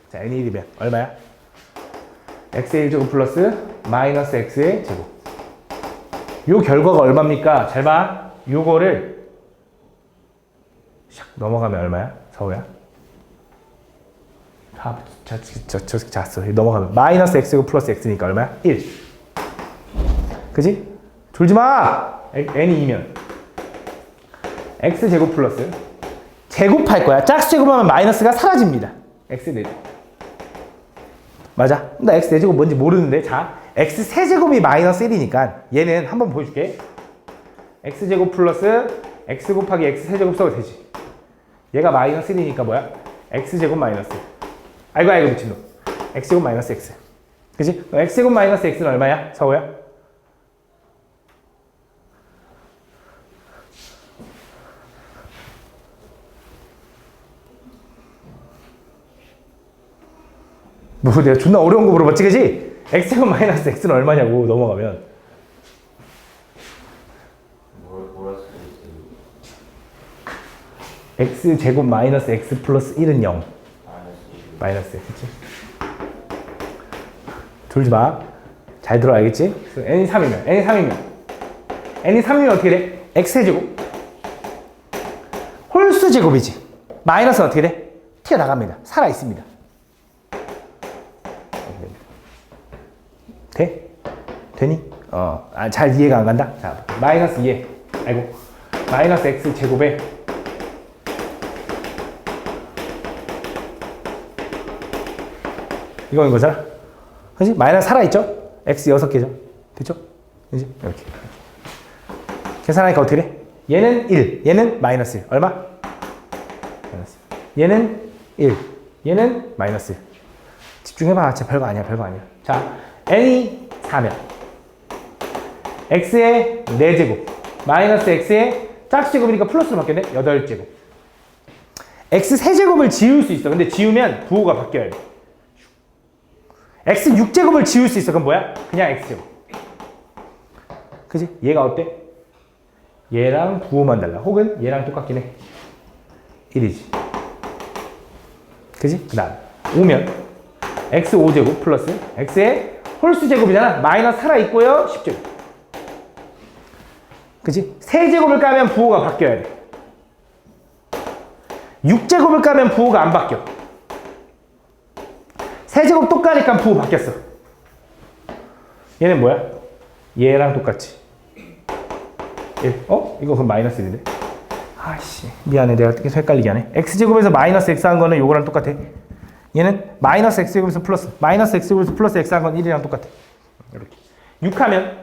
자, n이 1이면 얼마야? x의 1제곱 플러스 마이너스 x의 제곱. 요 결과가 얼마입니까? 잘 봐. 요거를 샥 넘어가면 얼마야? 서우야? 저 잤어. 넘어가면 마이너스 x제곱 플러스 x니까 얼마야? 1. 그지? 졸지 마! n이 2면 x제곱 플러스 제곱할 거야. 짝수 제곱하면 마이너스가 사라집니다. x 4제곱. 맞아. 나 x 4제곱 뭔지 모르는데. 자, x 세제곱이 마이너스 1이니까 얘는 한번 보여줄게. x제곱 플러스 x 곱하기 x 세제곱 써도 되지. 얘가 마이너스 1이니까 뭐야? x제곱 마이너스. 아이고 미친놈. x제곱 마이너스 x. 그치? x제곱 마이너스 x는 얼마야? 서우야? 뭐 내가 존나 어려운 거 물어봤지 그지? x제곱 마이너스 x는 얼마냐고 넘어가면 x제곱 마이너스 x 플러스 1은 0 마이너스 그치? 졸지 마. 잘 들어 알겠지? n이 3이면 n이 3이면 어떻게 돼? x제곱 홀수 제곱이지. 마이너스는 어떻게 돼? 튀어나갑니다. 살아있습니다. 돼? 되니? 잘 이해가 안 간다? 자, 마이너스 2에, 마이너스 x 제곱에 이거인 거잖아? 그치? 마이너스 살아있죠? x 6개죠? 됐죠? 그치? 이렇게. 계산하니까 어떻게 돼? 얘는 1, 얘는 마이너스 1. 얼마? 마이너스 1. 얘는 1, 얘는 마이너스 1. 집중해봐. 진짜 별거 아니야. 자, n이 4면 x의 4제곱 마이너스 x의 짝제곱이니까 플러스로 바뀌었네. 8제곱. x 세제곱을 지울 수 있어. 근데 지우면 부호가 바뀌어야 돼. x 6제곱을 지울 수 있어. 그럼 뭐야? 그냥 x제곱. 그지? 얘가 어때? 얘랑 부호만 달라. 혹은 얘랑 똑같긴 해. 1이지. 그지? 그 다음 5면 x 5제곱 플러스 x의 홀수 제곱이잖아. 마이너스 살아있고요. 10제곱. 그치? 세제곱을 까면 부호가 바뀌어야 돼. 6제곱을 까면 부호가 안 바뀌어. 세제곱 또 까니까 부호 바뀌었어. 얘는 뭐야? 얘랑 똑같지. 1. 이거 그럼 마이너스 1인데? 아씨 미안해. 내가 계속 헷갈리게 하네. x제곱에서 마이너스 x 한 거는 요거랑 똑같아. 얘는 마이너스 x제곱에서 플러스 마이너스 x제곱에서 플러스 x 한 건 1이랑 똑같아. 이렇게 6 하면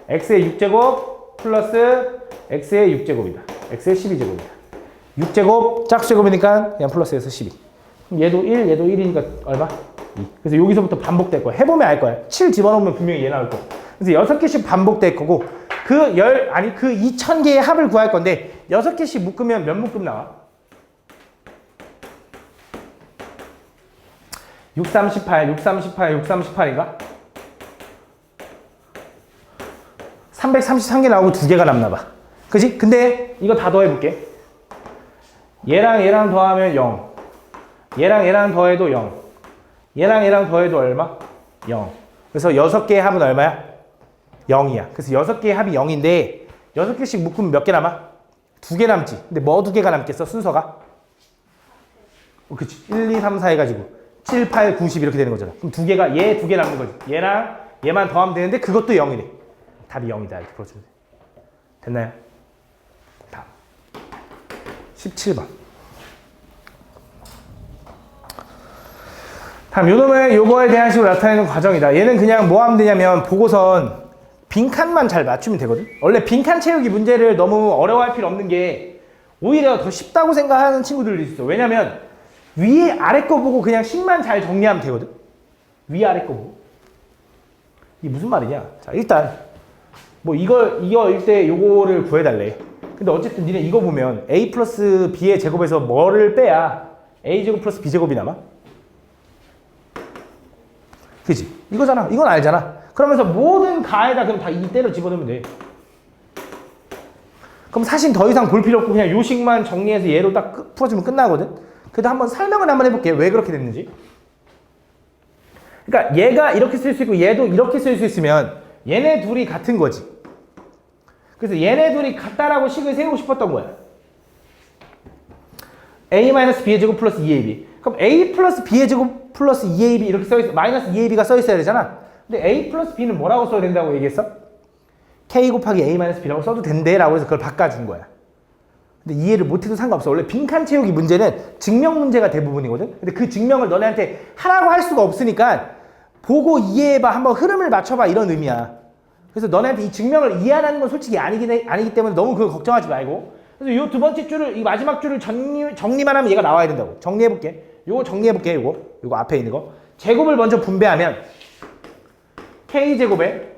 x의 6제곱 플러스 x의 6제곱이다. x의 12제곱이다. 6제곱 짝수제곱이니까 그냥 플러스에서 12. 그럼 얘도 1, 얘도 1이니까 얼마? 2. 그래서 여기서부터 반복될 거야. 해보면 알 거야. 7 집어넣으면 분명히 얘 나올 거야. 그래서 6개씩 반복될 거고 그 2000개의 합을 구할 건데 6개씩 묶으면 몇 묶음 나와? 6, 38, 6, 38, 6, 38인가? 333개 나오고 2개가 남나 봐. 그지? 근데 이거 다 더해볼게. 얘랑 얘랑 더하면 0. 얘랑 얘랑 더해도 0. 얘랑 얘랑 더해도 얼마? 0. 그래서 6개의 합은 얼마야? 0이야. 그래서 6개의 합이 0인데 6개씩 묶으면 몇 개 남아? 2개 남지. 근데 뭐 2개가 남겠어? 순서가? 그치. 1, 2, 3, 4 해가지고 7, 8, 9, 10 이렇게 되는 거잖아. 그럼 2개가 얘 2개 남는 거지. 얘랑 얘만 더하면 되는데 그것도 0이래. 답이 0이다. 이렇게 풀어주면 돼. 됐나요? 다음 17번. 다음 요놈의 요거에 대한 식으로 나타내는 과정이다. 얘는 그냥 뭐 하면 되냐면 보고선 빈칸만 잘 맞추면 되거든. 원래 빈칸 채우기 문제를 너무 어려워할 필요 없는 게 오히려 더 쉽다고 생각하는 친구들도 있어. 왜냐면 위에 아래 거 보고 그냥 식만 잘 정리하면 되거든. 위 아래 거 보고. 이게 무슨 말이냐? 자, 일단 뭐 이거일 때 요거를 구해달래. 근데 어쨌든 니네 이거 보면 a 플러스 b의 제곱에서 뭐를 빼야 a 제곱 플러스 b 제곱이 남아? 그지? 이거잖아. 이건 알잖아. 그러면서 모든 가에다 그럼 다 이대로 집어넣으면 돼. 그럼 사실 더 이상 볼 필요 없고 그냥 요식만 정리해서 얘로 딱 풀어주면 끝나거든. 그래도 한번 설명을 한번 해볼게요. 왜 그렇게 됐는지. 그러니까 얘가 이렇게 쓸 수 있고 얘도 이렇게 쓸 수 있으면 얘네 둘이 같은 거지. 그래서 얘네 둘이 같다라고 식을 세우고 싶었던 거야. a-b의 제곱 플러스 2ab. 그럼 a 플러스 b의 제곱 플러스 2ab 이렇게 써있어. 마이너스 2ab가 써있어야 되잖아. 근데 a 플러스 b는 뭐라고 써야 된다고 얘기했어? k 곱하기 a-b라고 써도 된대 라고 해서 그걸 바꿔준 거야. 근데 이해를 못해도 상관없어. 원래 빈칸 채우기 문제는 증명 문제가 대부분이거든. 근데 그 증명을 너네한테 하라고 할 수가 없으니까 보고 이해해봐. 한번 흐름을 맞춰봐. 이런 의미야. 그래서 너네한테 이 증명을 이해하는 건 솔직히 아니기 때문에 너무 그거 걱정하지 말고. 그래서 이 두 번째 줄을, 이 마지막 줄을 정리만 하면 얘가 나와야 된다고. 정리해볼게. 요거 정리해볼게. 요거 앞에 있는 거. 제곱을 먼저 분배하면 k제곱에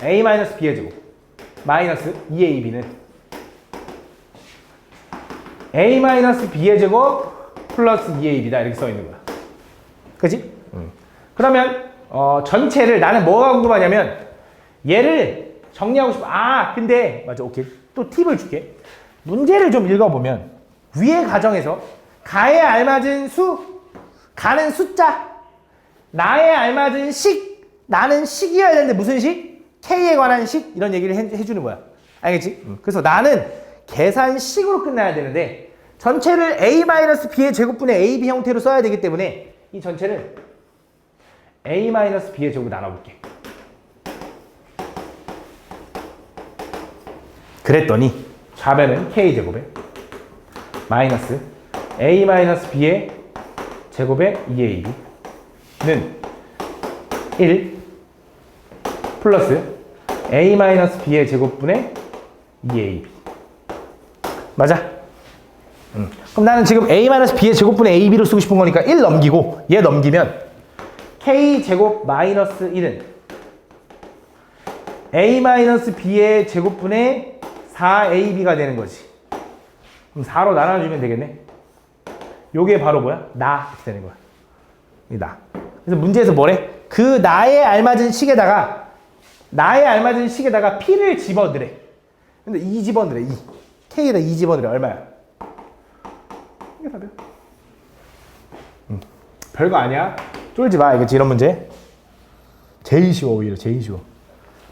a-b의 제곱 마이너스 2ab는 a-b의 제곱 플러스 2ab다. 이렇게 써있는 거야. 그치? 그러면 전체를 나는 뭐가 궁금하냐면 얘를 정리하고 싶어. 근데 맞아. 오케이. 또 팁을 줄게. 문제를 좀 읽어보면 위의 가정에서 가에 알맞은 수, 가는 숫자, 나에 알맞은 식, 나는 식이어야 되는데 무슨 식? K에 관한 식? 이런 얘기를 해주는 거야. 알겠지? 그래서 나는 계산식으로 끝나야 되는데 전체를 a-b의 제곱분의 ab 형태로 써야 되기 때문에 이 전체를 a-b의 제곱으로 나눠볼게. 그랬더니 좌변은 k제곱에 마이너스 a-b의 제곱에 2ab는 1 플러스 a-b의 제곱분의 2ab. 맞아? 그럼 나는 지금 a-b의 제곱분의 ab로 쓰고 싶은 거니까 1 넘기고 얘 넘기면 k제곱 마이너스 1은 a-b의 제곱분의 4ab가 되는 거지. 그럼 4로 나눠주면 되겠네. 요게 바로 뭐야? 나 이렇게 되는 거야. 이 나. 그래서 문제에서 뭐래? 그 나에 알맞은 식에다가 p를 집어넣으래. 근데 2 집어넣으래. 2. k에다 2 집어넣으래. 얼마야? 이게 답이야. 별거 아니야. 쫄지 마. 이거 이런 문제. 제일 쉬워. 오히려 제일 쉬워.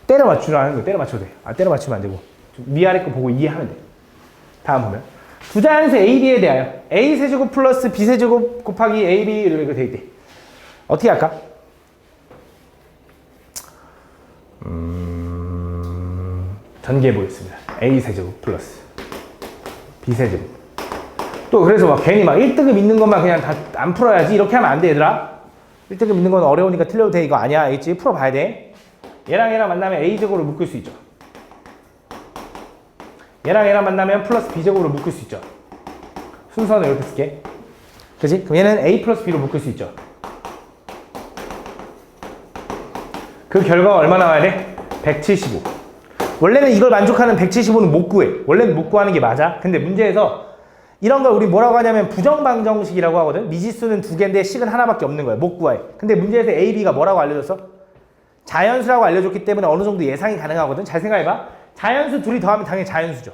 때려 맞추라는 거 때려 맞춰도 돼. 때려 맞추면 안 되고. 위아래 거 보고 이해하면 돼. 다음 보면 부자연수 AB에 대하여 A 세제곱 플러스 B 세제곱 곱하기 AB 이렇게 돼 있대. 어떻게 할까? 전개해 보겠습니다. A 세제곱 플러스 B 세제곱. 또 그래서 막 괜히 막 1등급 있는 것만 그냥 다 안 풀어야지 이렇게 하면 안 돼, 얘들아. 1등급 있는 건 어려우니까 틀려도 돼. 이거 아니야. 알겠지? 풀어봐야 돼. 얘랑 얘랑 만나면 A 제곱을 묶을 수 있죠. 얘랑 얘랑 만나면 플러스 b제곱으로 묶을 수 있죠. 순서는 이렇게 쓸게. 그치? 그럼 얘는 a 플러스 b로 묶을 수 있죠. 그 결과가 얼마 나와야 돼? 175. 원래는 이걸 만족하는 175는 못 구해. 원래는 못 구하는 게 맞아. 근데 문제에서 이런 걸 우리 뭐라고 하냐면 부정방정식이라고 하거든. 미지수는 두 개인데 식은 하나밖에 없는 거야. 못 구해. 근데 문제에서 a, b가 뭐라고 알려줬어? 자연수라고 알려줬기 때문에 어느 정도 예상이 가능하거든. 잘 생각해봐. 자연수 둘이 더하면 당연히 자연수죠.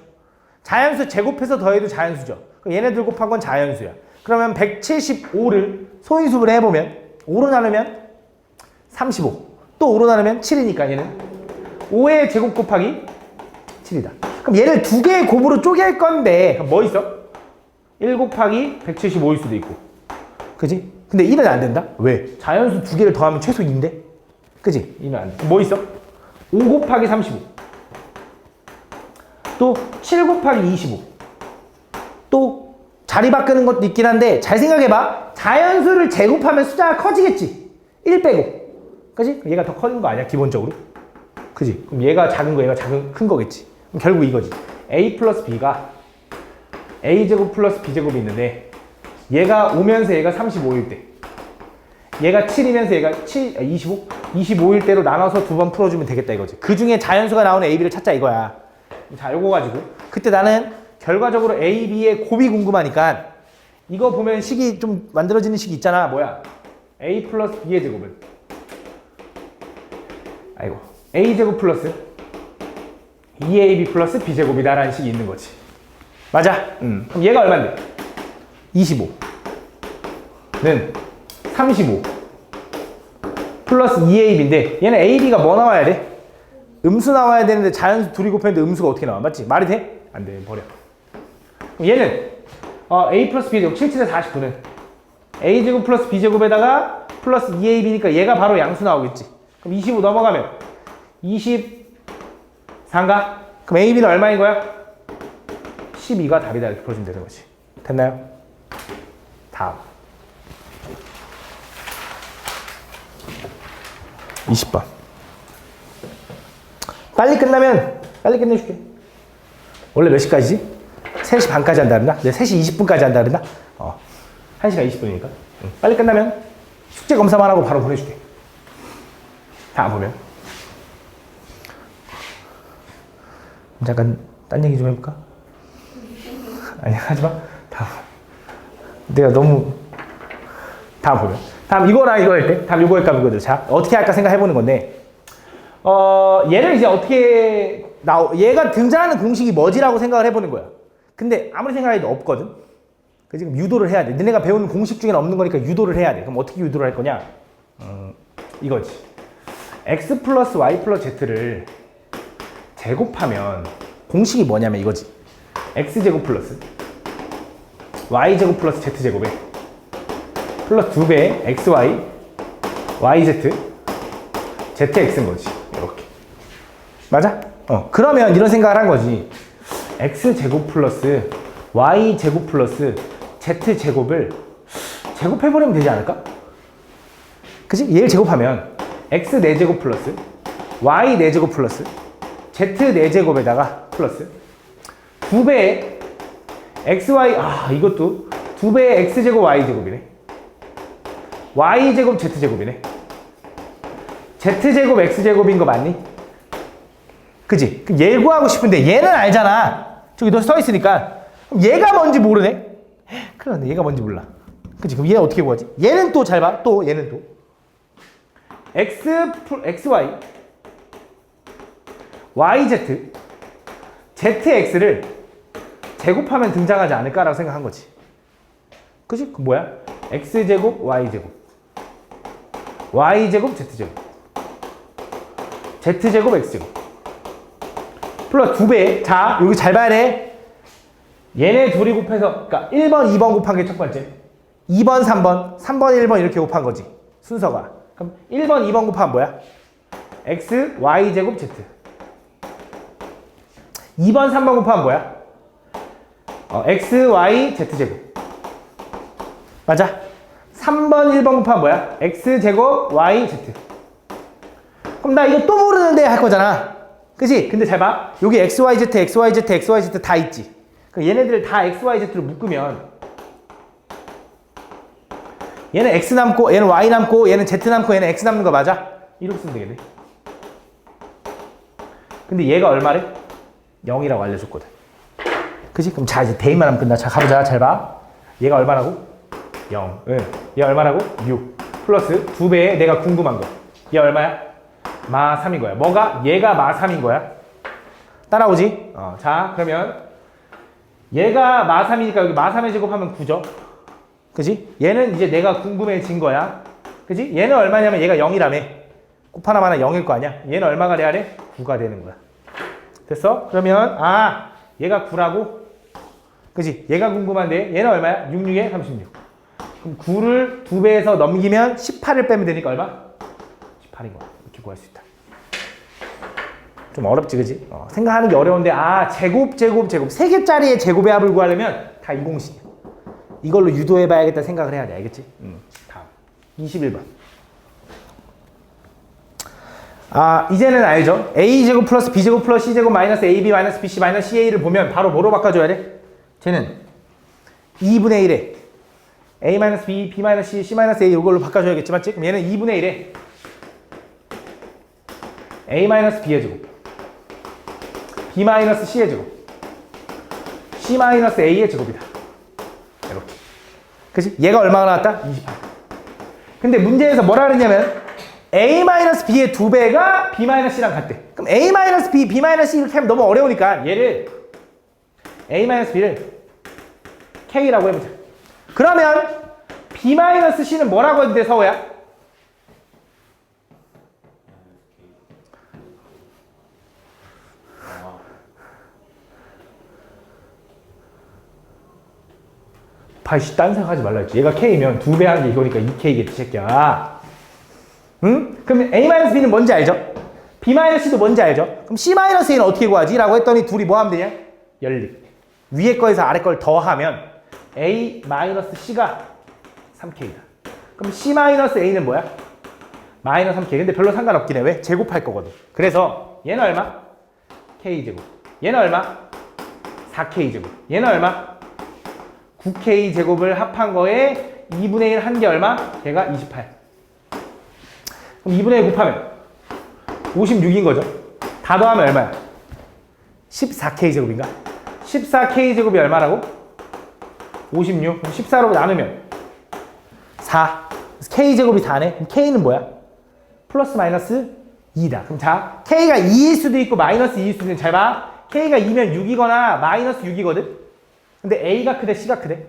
자연수 제곱해서 더해도 자연수죠. 그럼 얘네들 곱한 건 자연수야. 그러면 175를 소인수분을 해보면 5로 나누면 35. 또 5로 나누면 7이니까 얘는 5의 제곱 곱하기 7이다. 그럼 얘를 두 개의 곱으로 쪼갤 건데 그럼 뭐 있어? 1 곱하기 175일 수도 있고. 그지? 근데 1은 안 된다? 왜? 자연수 두 개를 더하면 최소 2인데? 그지? 2는 안 돼. 뭐 있어? 5 곱하기 35. 또 7 곱하기 25. 또 자리 바꾸는 것도 있긴 한데 잘 생각해봐. 자연수를 제곱하면 숫자가 커지겠지. 1 빼고. 그지? 얘가 더 커진 거 아니야? 기본적으로. 그지? 그럼 얘가 작은 거, 얘가 큰 거겠지. 그럼 결국 이거지. a 플러스 b가 a제곱 플러스 b제곱이 있는데 얘가 5면서 얘가 35일 때 얘가 7이면서 얘가 25? 25일 때로 나눠서 두 번 풀어주면 되겠다 이거지. 그 중에 자연수가 나오는 a, b를 찾자 이거야. 자, 요거 가지고 그때 나는 결과적으로 a, b의 곱이 궁금하니까 이거 보면 식이 좀 만들어지는 식이 있잖아. 뭐야? a 플러스 b의 제곱은 a제곱 플러스 2ab 플러스 b제곱이다 라는 식이 있는 거지. 맞아? 그럼 얘가 얼만데? 25는 35 플러스 2ab인데 얘는 ab가 뭐 나와야 돼? 음수 나와야 되는데 자연수 둘이 곱했는데 음수가 어떻게 나와? 맞지? 말이 돼? 안 돼. 버려. 그럼 얘는 a 플러스 b제곱 77에 49는 a제곱 플러스 b제곱에다가 플러스 2ab니까 얘가 바로 양수 나오겠지. 그럼 25 넘어가면 24인가? 그럼 ab는 얼마인 거야? 12가 답이다 이렇게 풀어주면 되는 거지. 됐나요? 다음 20번 빨리 끝내줄게. 원래 몇 시까지지? 3시 반까지 한다 그랬나? 네, 3시 20분까지 한다 그랬나? 1시간 20분이니까 빨리 끝나면 숙제 검사만 하고 바로 보내줄게. 다음 보면 잠깐 딴 얘기 좀 해볼까? 아니 하지마. 다음 내가 너무 다음 보면 다음 이거랑 이거 할 때 다음 이거 할까 이거죠. 자 어떻게 할까 생각해보는 건데 얘를 이제 어떻게 얘가 등장하는 공식이 뭐지라고 생각을 해보는 거야. 근데 아무리 생각해도 없거든. 그래서 지금 유도를 해야 돼. 너네가 배우는 공식 중에는 없는 거니까 유도를 해야 돼. 그럼 어떻게 유도를 할 거냐? 이거지. x 플러스 y 플러스 z를 제곱하면 공식이 뭐냐면 이거지. x제곱 플러스 y제곱 플러스 z제곱에 플러스 2배의 xy yz zx인 거지. 이렇게. 맞아? 그러면 이런 생각을 한 거지. x제곱 플러스 y제곱 플러스 z제곱을 제곱해버리면 되지 않을까? 그치? 얘를 제곱하면 x 4제곱 플러스 y 4제곱 플러스 z 4제곱에다가 플러스 2배의 xy 이것도 2배의 x제곱 y제곱이네. y제곱 z제곱이네. z제곱 x제곱인 거 맞니? 그치? 얘 구하고 싶은데 얘는 알잖아. 저기 너 써있으니까. 그럼 얘가 뭔지 모르네? 큰일 났네. 얘가 뭔지 몰라. 그치? 그럼 얘 어떻게 구하지? 얘는 또 잘 봐. 또 얘는 또 xy yz zx를 제곱하면 등장하지 않을까라고 생각한 거지. 그치? 그 뭐야? x제곱 y제곱 y제곱 z제곱 z제곱 x제곱 플러스 2배. 자 여기 잘 봐야 돼. 얘네 둘이 곱해서 그러니까 1번 2번 곱한 게 첫 번째, 2번 3번 1번 이렇게 곱한 거지 순서가. 그럼 1번 2번 곱하면 뭐야? x y제곱 z. 2번 3번 곱하면 뭐야? x y z제곱. 맞아? 3번 1번 곱하면 뭐야? x제곱 y z. 그럼 나 이거 또 모르는데 할 거잖아. 그지? 근데 잘 봐. 여기 XYZ, XYZ, XYZ 다 있지. 그럼 얘네들 다 XYZ로 묶으면 얘는 X 남고, 얘는 Y 남고, 얘는 Z 남고, 얘는 X 남는 거 맞아? 이렇게 쓰면 되겠네. 근데 얘가 얼마래? 0이라고 알려줬거든. 그치? 그럼 자, 이제 대입만 하면 끝나. 자, 가보자. 잘 봐. 얘가 얼마라고? 0. 응. 얘 얼마라고? 6. 플러스 2배에 내가 궁금한 거. 얘 얼마야? 마 3인 거야. 뭐가? 얘가 마 3인 거야. 따라오지? 자, 그러면 얘가 마 3이니까 여기 마 3의 제곱하면 9죠. 그지? 얘는 이제 내가 궁금해진 거야. 그지? 얘는 얼마냐면 얘가 0이라며. 곱하나마나 0일 거 아니야? 얘는 얼마가 돼야 돼? 9가 되는 거야. 됐어? 그러면 얘가 9라고? 그지? 얘가 궁금한데 얘는 얼마야? 6, 6에 36. 그럼 9를 2배에서 넘기면 18을 빼면 되니까 얼마? 18인 거야. 이렇게 구할 수 있다. 좀 어렵지, 그지? 생각하는 게 어려운데 제곱 3개짜리의 제곱의 합을 구하려면 다 이 공식이야. 이걸로 유도해봐야겠다 생각을 해야 돼. 알겠지? 다음 21번. 이제는 알죠? a제곱 플러스 b제곱 플러스 c제곱 마이너스 ab 마이너스 bc 마이너스 ca를 보면 바로 뭐로 바꿔줘야 돼? 쟤는 2분의 1에 a 마이너스 b, b 마이너스 c, c 마이너스 a 이걸로 바꿔줘야겠지, 맞지? 그럼 얘는 2분의 1에 a 마이너스 b의 제곱, b 마이너스 c의 제곱, c 마이너스 a의 제곱이다. 이렇게. 그치? 얘가 얼마가 나왔다? 28. 근데 문제에서 뭐라 그랬냐면 a-b의 2배가 b-c랑 같대. 그럼 a-b, b-c 이렇게 하면 너무 어려우니까 얘를 a-b를 k라고 해보자. 그러면 b-c는 뭐라고 해도 돼, 서호야? 다시 딴 생각하지 말라 했지. 얘가 k면 2배 한 게 이거니까 2k겠지, 새끼야. 응? 그럼 a-b는 뭔지 알죠? b-c도 뭔지 알죠? 그럼 c-a는 어떻게 구하지? 라고 했더니 둘이 뭐 하면 되냐? 연립. 위에 거에서 아래 걸 더하면 a-c가 3k다. 그럼 c-a는 뭐야? 마이너스 3k. 근데 별로 상관없긴 해. 왜? 제곱할 거거든. 그래서 얘는 얼마? k제곱. 얘는 얼마? 4k제곱. 얘는 얼마? 9k제곱을 합한 거에 2분의 1 한 게 얼마? 걔가 28. 그럼 2분의 1 곱하면 56인 거죠. 다 더하면 얼마야? 14k제곱인가? 14k제곱이 얼마라고? 56. 그럼 14로 나누면 4. 그래서 k제곱이 4네. 그럼 k는 뭐야? 플러스 마이너스 2다. 그럼 자, k가 2일 수도 있고 마이너스 2일 수도 있는. 잘 봐. k가 2면 6이거나 마이너스 6이거든. 근데 a가 크대, c가 크대?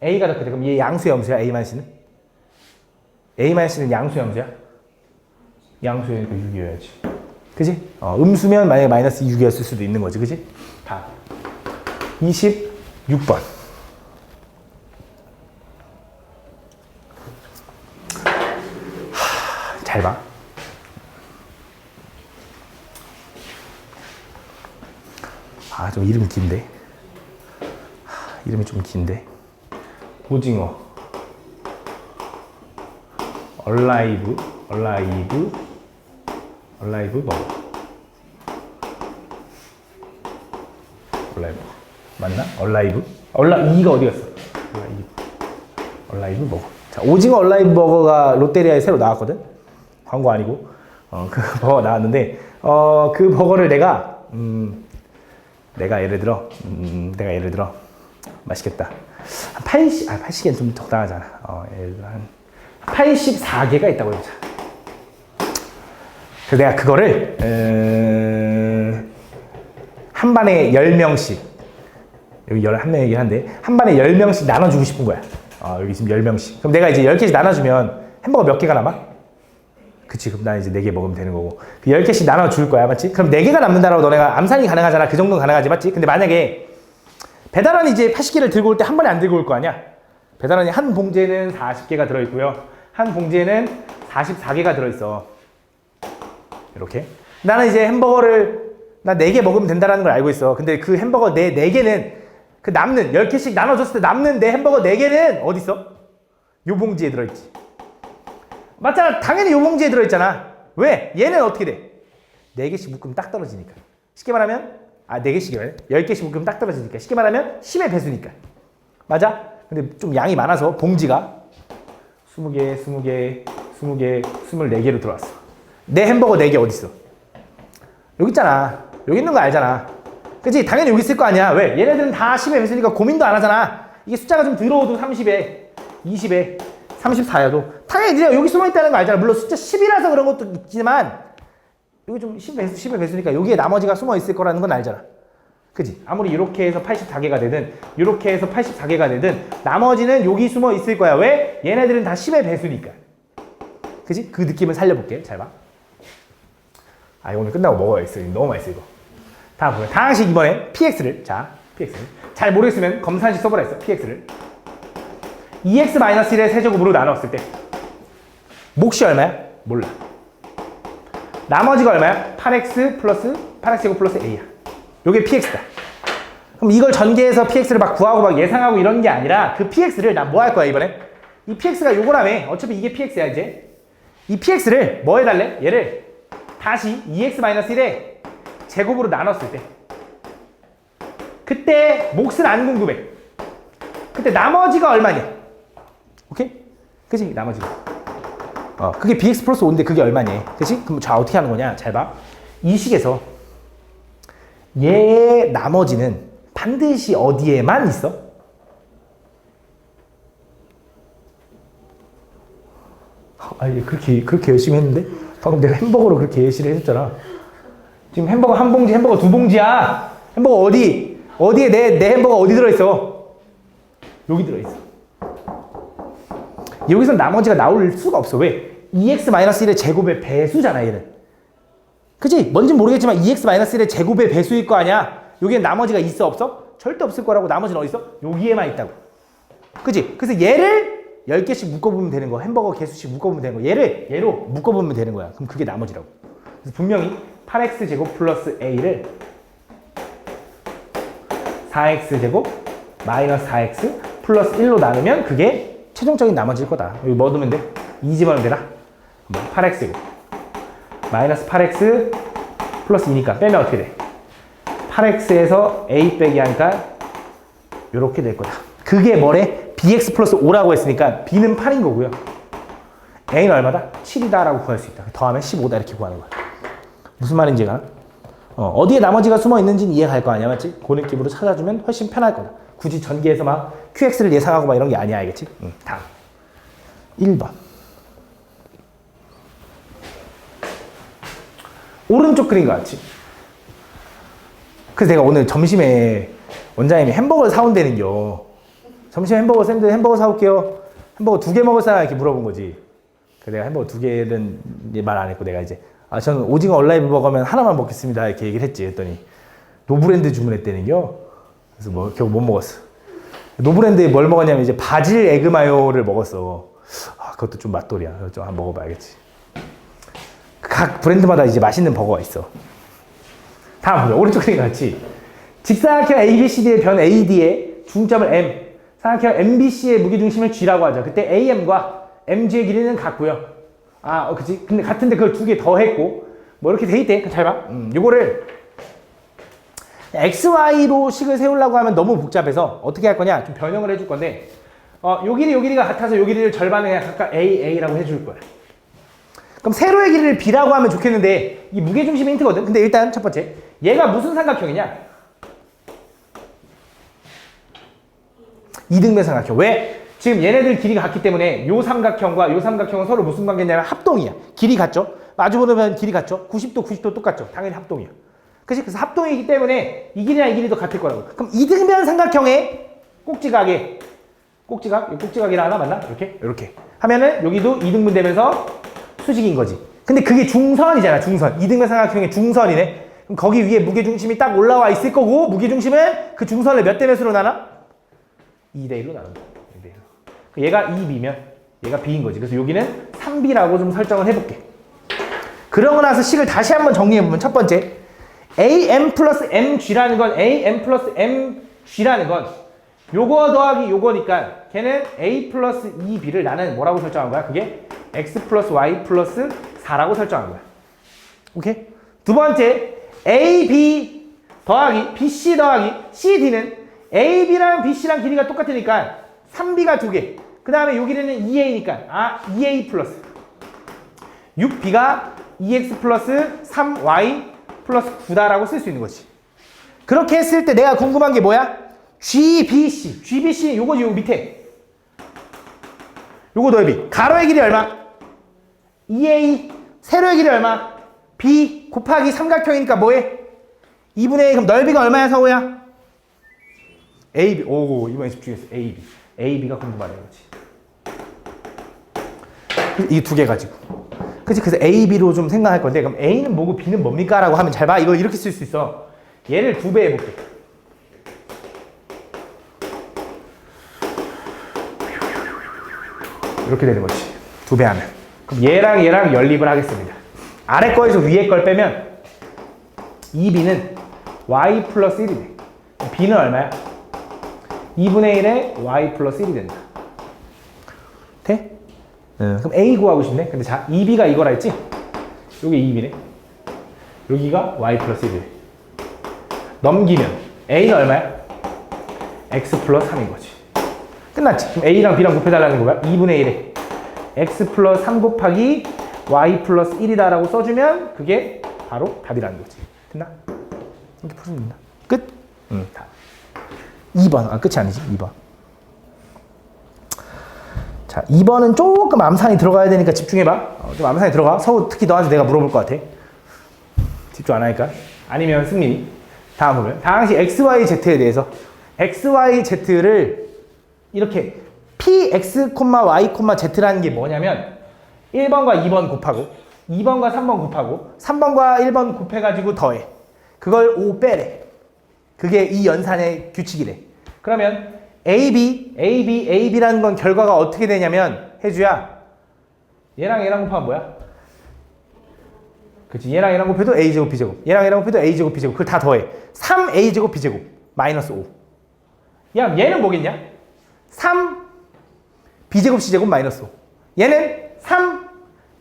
a가 더 크대. 그럼 얘 양수야, 음수야? a-c는? a-c는 양수야, 음수야? 양수니까 6이어야지. 그지? 음수면 만약에 마이너스 6이었을 수도 있는 거지. 그지? 다. 26번. 잘 봐. 좀 이름이 긴데. 이름이 좀 긴데. 오징어. 얼라이브 먹어. 얼라이브 맞나? 얼라이브? 이가 어디 갔어? 얼라이브 먹어. 자, 오징어 얼라이브 버거가 롯데리아에 새로 나왔거든? 광고 아니고. 그 버거 나왔는데, 그 버거를 내가 예를 들어, 맛있겠다. 한 80개는 좀 적당하잖아. 예를 들어 한 84개가 있다고 해보자. 그래서 내가 그거를 한 반에 10명씩, 여기 11명이긴 한데 한 반에 10명씩 나눠주고 싶은 거야. 여기 지금 10명씩. 그럼 내가 이제 10개씩 나눠주면 햄버거 몇 개가 남아? 그치. 그럼 난 이제 4개 먹으면 되는 거고. 그 10개씩 나눠줄 거야. 맞지? 그럼 4개가 남는다라고 너네가 암산이 가능하잖아. 그 정도는 가능하지. 맞지? 근데 만약에 배달원이 이제 80개를 들고 올 때 한 번에 안 들고 올 거 아니야? 배달원이 한 봉지에는 40개가 들어있고요. 한 봉지에는 44개가 들어있어. 이렇게. 나는 이제 햄버거를 나 4개 먹으면 된다는 걸 알고 있어. 근데 그 햄버거 4개는 그 남는 10개씩 나눠줬을 때 남는 내 햄버거 4개는 어디 있어? 요 봉지에 들어있지. 맞잖아. 당연히 요 봉지에 들어있잖아. 왜? 얘는 어떻게 돼? 4개씩 묶으면 딱 떨어지니까. 쉽게 말하면 4개씩이 말해. 10개씩 묶으면 딱 떨어지니까. 쉽게 말하면 10의 배수니까. 맞아? 근데 좀 양이 많아서 봉지가 20개, 20개, 20개, 24개로 들어왔어. 내 햄버거 4개 어딨어? 여기 있잖아. 여기 있는 거 알잖아. 그치? 당연히 여기 있을 거 아니야. 왜? 얘네들은 다 10에 배수니까 고민도 안 하잖아. 이게 숫자가 좀 들어오도 30에, 20에, 34여도 당연히 니가 여기 숨어있다는 거 알잖아. 물론 숫자 10이라서 그런 것도 있지만 여기 좀 10의 배수니까 여기에 나머지가 숨어있을 거라는 건 알잖아. 그치? 아무리 이렇게 해서 84개가 되든 이렇게 해서 84개가 되든 나머지는 여기 숨어있을 거야. 왜? 얘네들은 다 10의 배수니까. 그치? 그 느낌을 살려볼게. 잘 봐. 오늘 끝나고 먹어야겠어. 너무 맛있어 이거. 다음 보면 다항식 이번에 px를 px를 잘 모르겠으면 검산식 써보라 했어. px를 2x-1의 세제곱으로 나눴을 때 몫이 얼마야? 몰라. 나머지가 얼마야? 8x 플러스 8x제곱 플러스 a야. 요게 px다. 그럼 이걸 전개해서 px를 막 구하고 막 예상하고 이런 게 아니라 그 px를 나 뭐 할 거야 이번에? 이 px가 요거라며. 어차피 이게 px야 이제. 이 px를 뭐 해달래? 얘를 다시 2x-1의 제곱으로 나눴을 때 그때 몫은 안 궁금해. 그때 나머지가 얼마냐? 오케이? 그치? 나머지가 그게 bx 플러스 5인데 그게 얼마냐? 그치? 그럼 자 어떻게 하는 거냐? 잘 봐. 이 식에서 얘의 나머지는 반드시 어디에만 있어? 그렇게 열심히 했는데? 방금 내가 햄버거로 그렇게 예시를 해줬잖아. 지금 햄버거 한 봉지, 햄버거 두 봉지야. 햄버거 어디? 어디에 내 햄버거 어디 들어있어? 여기 들어있어. 여기서 나머지가 나올 수가 없어. 왜? 2x-1의 제곱의 배수잖아, 얘는. 그치? 뭔진 모르겠지만 2x-1의 제곱의 배수일 거 아니야? 여기에 나머지가 있어, 없어? 절대 없을 거라고. 나머지는 어디 있어? 여기에만 있다고. 그치? 그래서 얘를 10개씩 묶어보면 되는 거. 햄버거 개수씩 묶어보면 되는 거. 얘를 얘로 묶어보면 되는 거야. 그럼 그게 나머지라고. 그래서 분명히 8x제곱 플러스 a를 4x제곱 마이너스 4x 플러스 1로 나누면 그게 최종적인 나머지일 거다. 여기 뭐 넣으면 돼? 2 집어넣으면 되나? 8x제곱 마이너스 8x 플러스 2니까 빼면 어떻게 돼? 8x에서 a 빼기 하니까 요렇게 될 거다. 그게 뭐래? bx 플러스 5라고 했으니까 b는 8인 거고요. a는 얼마다? 7이다 라고 구할 수 있다. 더하면 15다 이렇게 구하는 거야. 무슨 말인지가 어디에 나머지가 숨어 있는지는 이해갈 거 아니야, 맞지? 그 느낌으로 찾아주면 훨씬 편할 거다. 굳이 전개해서 막 QX를 예상하고 막 이런 게 아니야, 알겠지? 다음 1번 오른쪽 그린 거 같지? 그래서 내가 오늘 점심에 원장님이 햄버거를 사온다는겨. 점심에 햄버거 샌드 햄버거 사올게요. 햄버거 2개 먹을 사람 이렇게 물어본 거지. 그래서 내가 햄버거 2개는 말 안 했고 내가 이제 저는 오징어 얼라이브 버거면 하나만 먹겠습니다 이렇게 얘기를 했지. 했더니 노브랜드 주문했다는겨. 그래서 뭐 결국 못 먹었어. 노브랜드에 뭘 먹었냐면 이제 바질 에그 마요를 먹었어. 그것도 좀 맛돌이야. 좀 한번 먹어봐야겠지. 각 브랜드마다 이제 맛있는 버거가 있어. 다음 보자. 오른쪽 그림 같이 직사각형 ABCD의 변 AD의 중점을 M, 삼각형 MBC의 무게중심을 G라고 하죠. 그때 AM과 MG의 길이는 같고요. 그치? 근데 같은데 그걸 2개 더 했고 뭐 이렇게 돼 있대. 잘 봐. 요거를 XY로 식을 세우려고 하면 너무 복잡해서 어떻게 할 거냐? 좀 변형을 해줄 건데 요 길이가 같아서 요 길이를 절반에 그냥 각각 AA라고 해줄 거야. 그럼 세로의 길이를 B라고 하면 좋겠는데 이 무게중심이 힌트거든. 근데 일단 첫 번째 얘가 무슨 삼각형이냐? 이등변 삼각형. 왜? 지금 얘네들 길이가 같기 때문에 요 삼각형과 요 삼각형은 서로 무슨 관계냐면 합동이야. 길이 같죠? 마주보면 길이 같죠? 90도 똑같죠? 당연히 합동이야. 그치? 그래서 합동이기 때문에 이 길이랑 이 길이도 같을 거라고. 그럼 이등변 삼각형의 꼭지각이라 하나 맞나? 이렇게 하면은 여기도 이등분 되면서 수직인 거지. 근데 그게 중선이잖아. 중선. 이등변 삼각형의 중선이네. 그럼 거기 위에 무게중심이 딱 올라와 있을 거고 무게중심은 그 중선을 몇 대 몇으로 나눠? 2대 1로 나눈다. 2대 1. 얘가 2B면 얘가 B인 거지. 그래서 여기는 3B라고 좀 설정을 해볼게. 그러고 나서 식을 다시 한번 정리해보면 첫 번째 AM 플러스 MG라는 건 AM 플러스 MG라는 건 요거 더하기 요거니까 걔는 A 플러스 2B를 나는 뭐라고 설정한 거야? 그게 X 플러스 Y 플러스 4라고 설정한 거야. 오케이? 두 번째, AB 더하기 BC 더하기 CD는 AB랑 BC랑 길이가 똑같으니까 3B가 2개. 그 다음에 요 길이는 2A니까 2A 플러스 6B가 2X 플러스 3Y 플러스 9다라고 쓸 수 있는 거지. 그렇게 했을 때 내가 궁금한 게 뭐야? GBC. GBC 요거지, 요 밑에. 요거 넓이. 가로의 길이 얼마? 2A. 세로의 길이 얼마? B 곱하기 삼각형이니까 뭐해? 2분의 1. 그럼 넓이가 얼마야, 서우야? AB. 오, 이번에 집중했어. AB. AB가 궁금하네, 그렇지. 이 두 개 가지고. 그치? 그래서 AB로 좀 생각할 건데, 그럼 A는 뭐고 B는 뭡니까? 라고 하면 잘 봐. 이거 이렇게 쓸 수 있어. 얘를 2배 해볼게. 이렇게 되는 거지. 2배 하면. 그럼 얘랑 연립을 하겠습니다. 아래 거에서 위에 걸 빼면 2B는 Y 플러스 1이 돼. B는 얼마야? 2분의 1에 Y 플러스 1이 된다. 돼? 그럼 A 구하고 싶네. 근데 자, 2B가 이거라 했지? 여기 2B네. 여기가 Y 플러스 1이래. 넘기면 A는 얼마야? X 플러스 3인 거지. 끝났지? 그럼 A랑 B랑 곱해달라는 거야. 2분의 1에 X 플러스 3 곱하기 Y 플러스 1이다 라고 써주면 그게 바로 답이라는 거지. 됐나? 이렇게 풀면 된다. 끝? 답. 2번. 끝이 아니지. 2번. 자, 2번은 조금 암산이 들어가야 되니까 집중해봐. 좀 암산이 들어가. 서우 특히 너한테 내가 물어볼 것 같아. 집중 안 하니까. 아니면 승민이. 다음 보면. 당시 XYZ에 대해서 XYZ를 이렇게 PX, Y, Z라는 게 뭐냐면 1번과 2번 곱하고 2번과 3번 곱하고 3번과 1번 곱해가지고 더해. 그걸 5 빼래. 그게 이 연산의 규칙이래. 그러면 AB라는 건 결과가 어떻게 되냐면 해주야. 얘랑 곱하면 뭐야? 그치. 얘랑 곱해도 A제곱 B제곱. 얘랑 곱해도 A제곱 B제곱. 그걸 다 더해. 3A제곱 B제곱 마이너스 5. 야, 얘는 뭐겠냐? 3 B제곱 C제곱 마이너스 5. 얘는 3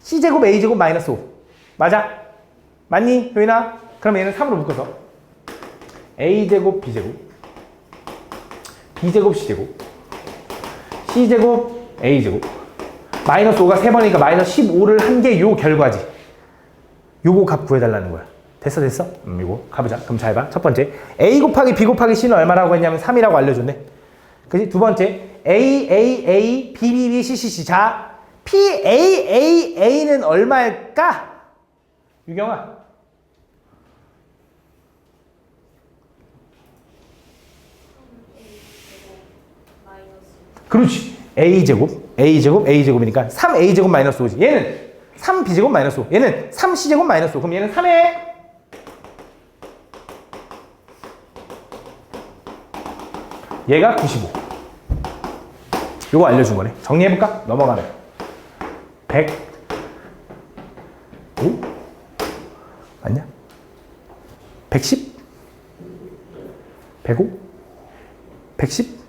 C제곱 A제곱 마이너스 5. 맞아? 맞니? 효인아? 그럼 얘는 3으로 묶어서 A제곱 B제곱 B제곱 C제곱 C제곱 A제곱 마이너스 5가 3번이니까 마이너스 15를 한 게 요 결과지. 요거 값 구해달라는 거야. 됐어? 요거 가보자. 그럼 잘 봐. 첫 번째 A 곱하기 B 곱하기 C는 얼마라고 했냐면 3이라고 알려줬네. 그치? 두 번째 A, B, C. 자, PAA는 얼마일까? 유경아. 그렇지. A제곱이니까 3A제곱 마이너스 5지. 얘는 3B제곱 마이너스 5. 얘는 3C제곱 마이너스 5. 그럼 얘는 3에 얘가 95. 요거 알려준 거네. 정리해볼까? 넘어가면 100 5? 맞냐? 110? 105? 110?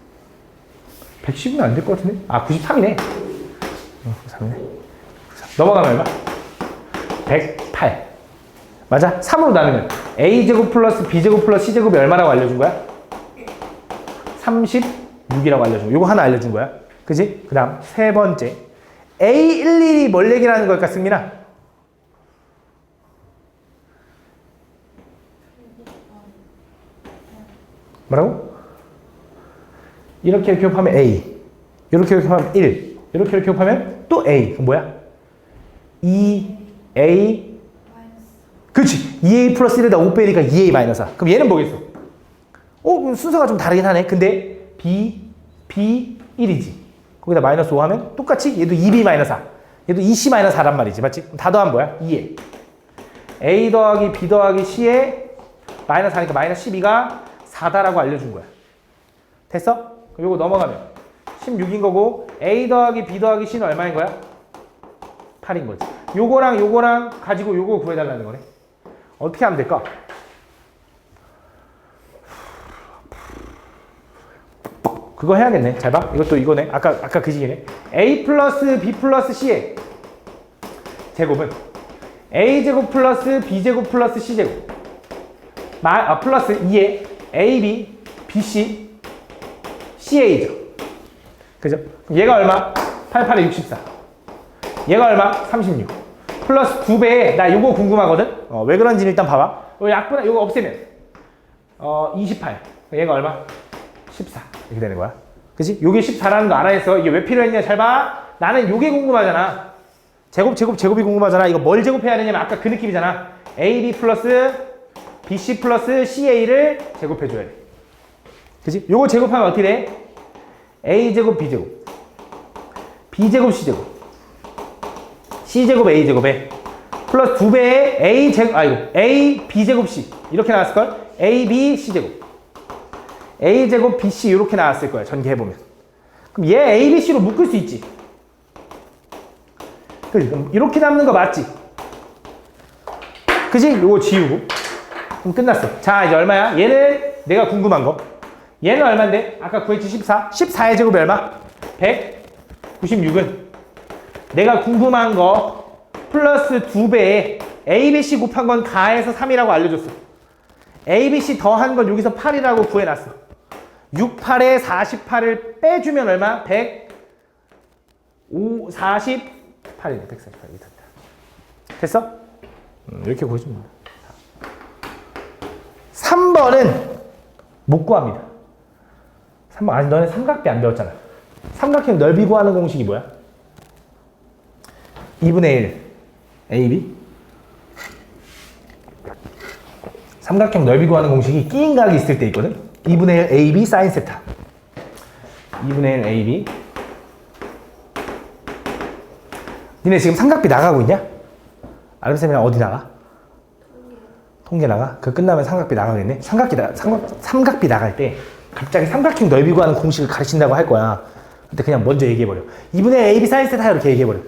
110은 안 될 것 같은데? 93이네. 93이네. 넘어가면 얼마? 108. 맞아? 3으로 나누면 A제곱 플러스 B제곱 플러스 C제곱이 얼마라고 알려준 거야? 36이라고 알려준 거야. 요거 하나 알려준 거야. 그지? 그 다음 세 번째 A11이 뭘 얘기하는 걸까, 승민아? 뭐라고? 이렇게 곱하면 A, 이렇게 곱하면 1, 이렇게 곱하면 또 A. 그럼 뭐야? 2A. 그렇지. 2A 플러스 1에다 5 빼니까 2A 마이너스 4. 그럼 얘는 뭐겠어? 그럼 순서가 좀 다르긴 하네. 근데 B 1이지. 거기다 마이너스 5 하면 똑같이 얘도 2B 마이너스 4. 얘도 2C 마이너스 4란 말이지. 맞지? 그럼 다 더하면 뭐야? 2A. A 더하기 B 더하기 C에 마이너스 4니까 마이너스 12가 4다라고 알려준 거야. 됐어? 그럼 요거 넘어가면 16인 거고 A 더하기 B 더하기 C는 얼마인 거야? 8인 거지. 요거랑 가지고 요거 구해달라는 거네. 어떻게 하면 될까? 그거 해야겠네. 잘 봐. 이것도 이거네. 아까 그 식이네. A 플러스 B 플러스 C의 제곱은 a제곱 플러스 b제곱 플러스 c제곱 플러스 2에 ab, bc, ca죠. 그죠? 그럼 얘가 얼마? 88에 64. 얘가 얼마? 36. 플러스 2배에 나 요거 궁금하거든? 왜 그런지 일단 봐봐. 약분하 요거 없애면 28. 얘가 얼마? 14. 이렇게 되는 거야. 그치? 요게 14라는 거 알아야해서 이게 왜 필요했냐? 잘 봐. 나는 요게 궁금하잖아. 제곱이 궁금하잖아. 이거 뭘 제곱해야 되냐면 아까 그 느낌이잖아. AB 플러스 BC 플러스 CA를 제곱해줘야 돼. 그치? 요거 제곱하면 어떻게 돼? A제곱 B제곱 B제곱 C제곱 C제곱 A제곱에 플러스 2배의 A B제곱 C 이렇게 나왔을걸? A, B, C제곱 A제곱 BC 이렇게 나왔을 거야. 전개해보면. 그럼 얘 A, B, C로 묶을 수 있지. 그럼 이렇게 남는 거 맞지? 그지? 요거 지우고. 그럼 끝났어. 자, 이제 얼마야? 얘는 내가 궁금한 거. 얘는 얼마인데? 아까 구했지 14? 14의 제곱이 얼마? 196은 내가 궁금한 거 플러스 2배에 ABC 곱한 건 가해서 3이라고 알려줬어. ABC 더한 건 여기서 8이라고 구해놨어. 68에 48을 빼주면 얼마? 148이네. 148. 됐어? 이렇게 구해주면 돼. 3번은 못 구합니다. 3번, 아직 너네 삼각비 안 배웠잖아. 삼각형 넓이 구하는 공식이 뭐야? 2분의 1 AB 삼각형 넓이 구하는 공식이 끼인 각이 있을 때 있거든? 2분의 1 AB 사인 세타 2분의 1 AB 니네 지금 삼각비 나가고 있냐? 아름쌤이랑 어디 나가? 통계 나가? 그 끝나면 삼각비 나가겠네? 삼각비 나갈 때 갑자기 삼각형 넓이 구하는 공식을 가르친다고 할 거야. 근데 그냥 먼저 얘기해버려. 2분의 AB 사인 세타 이렇게 얘기해버려.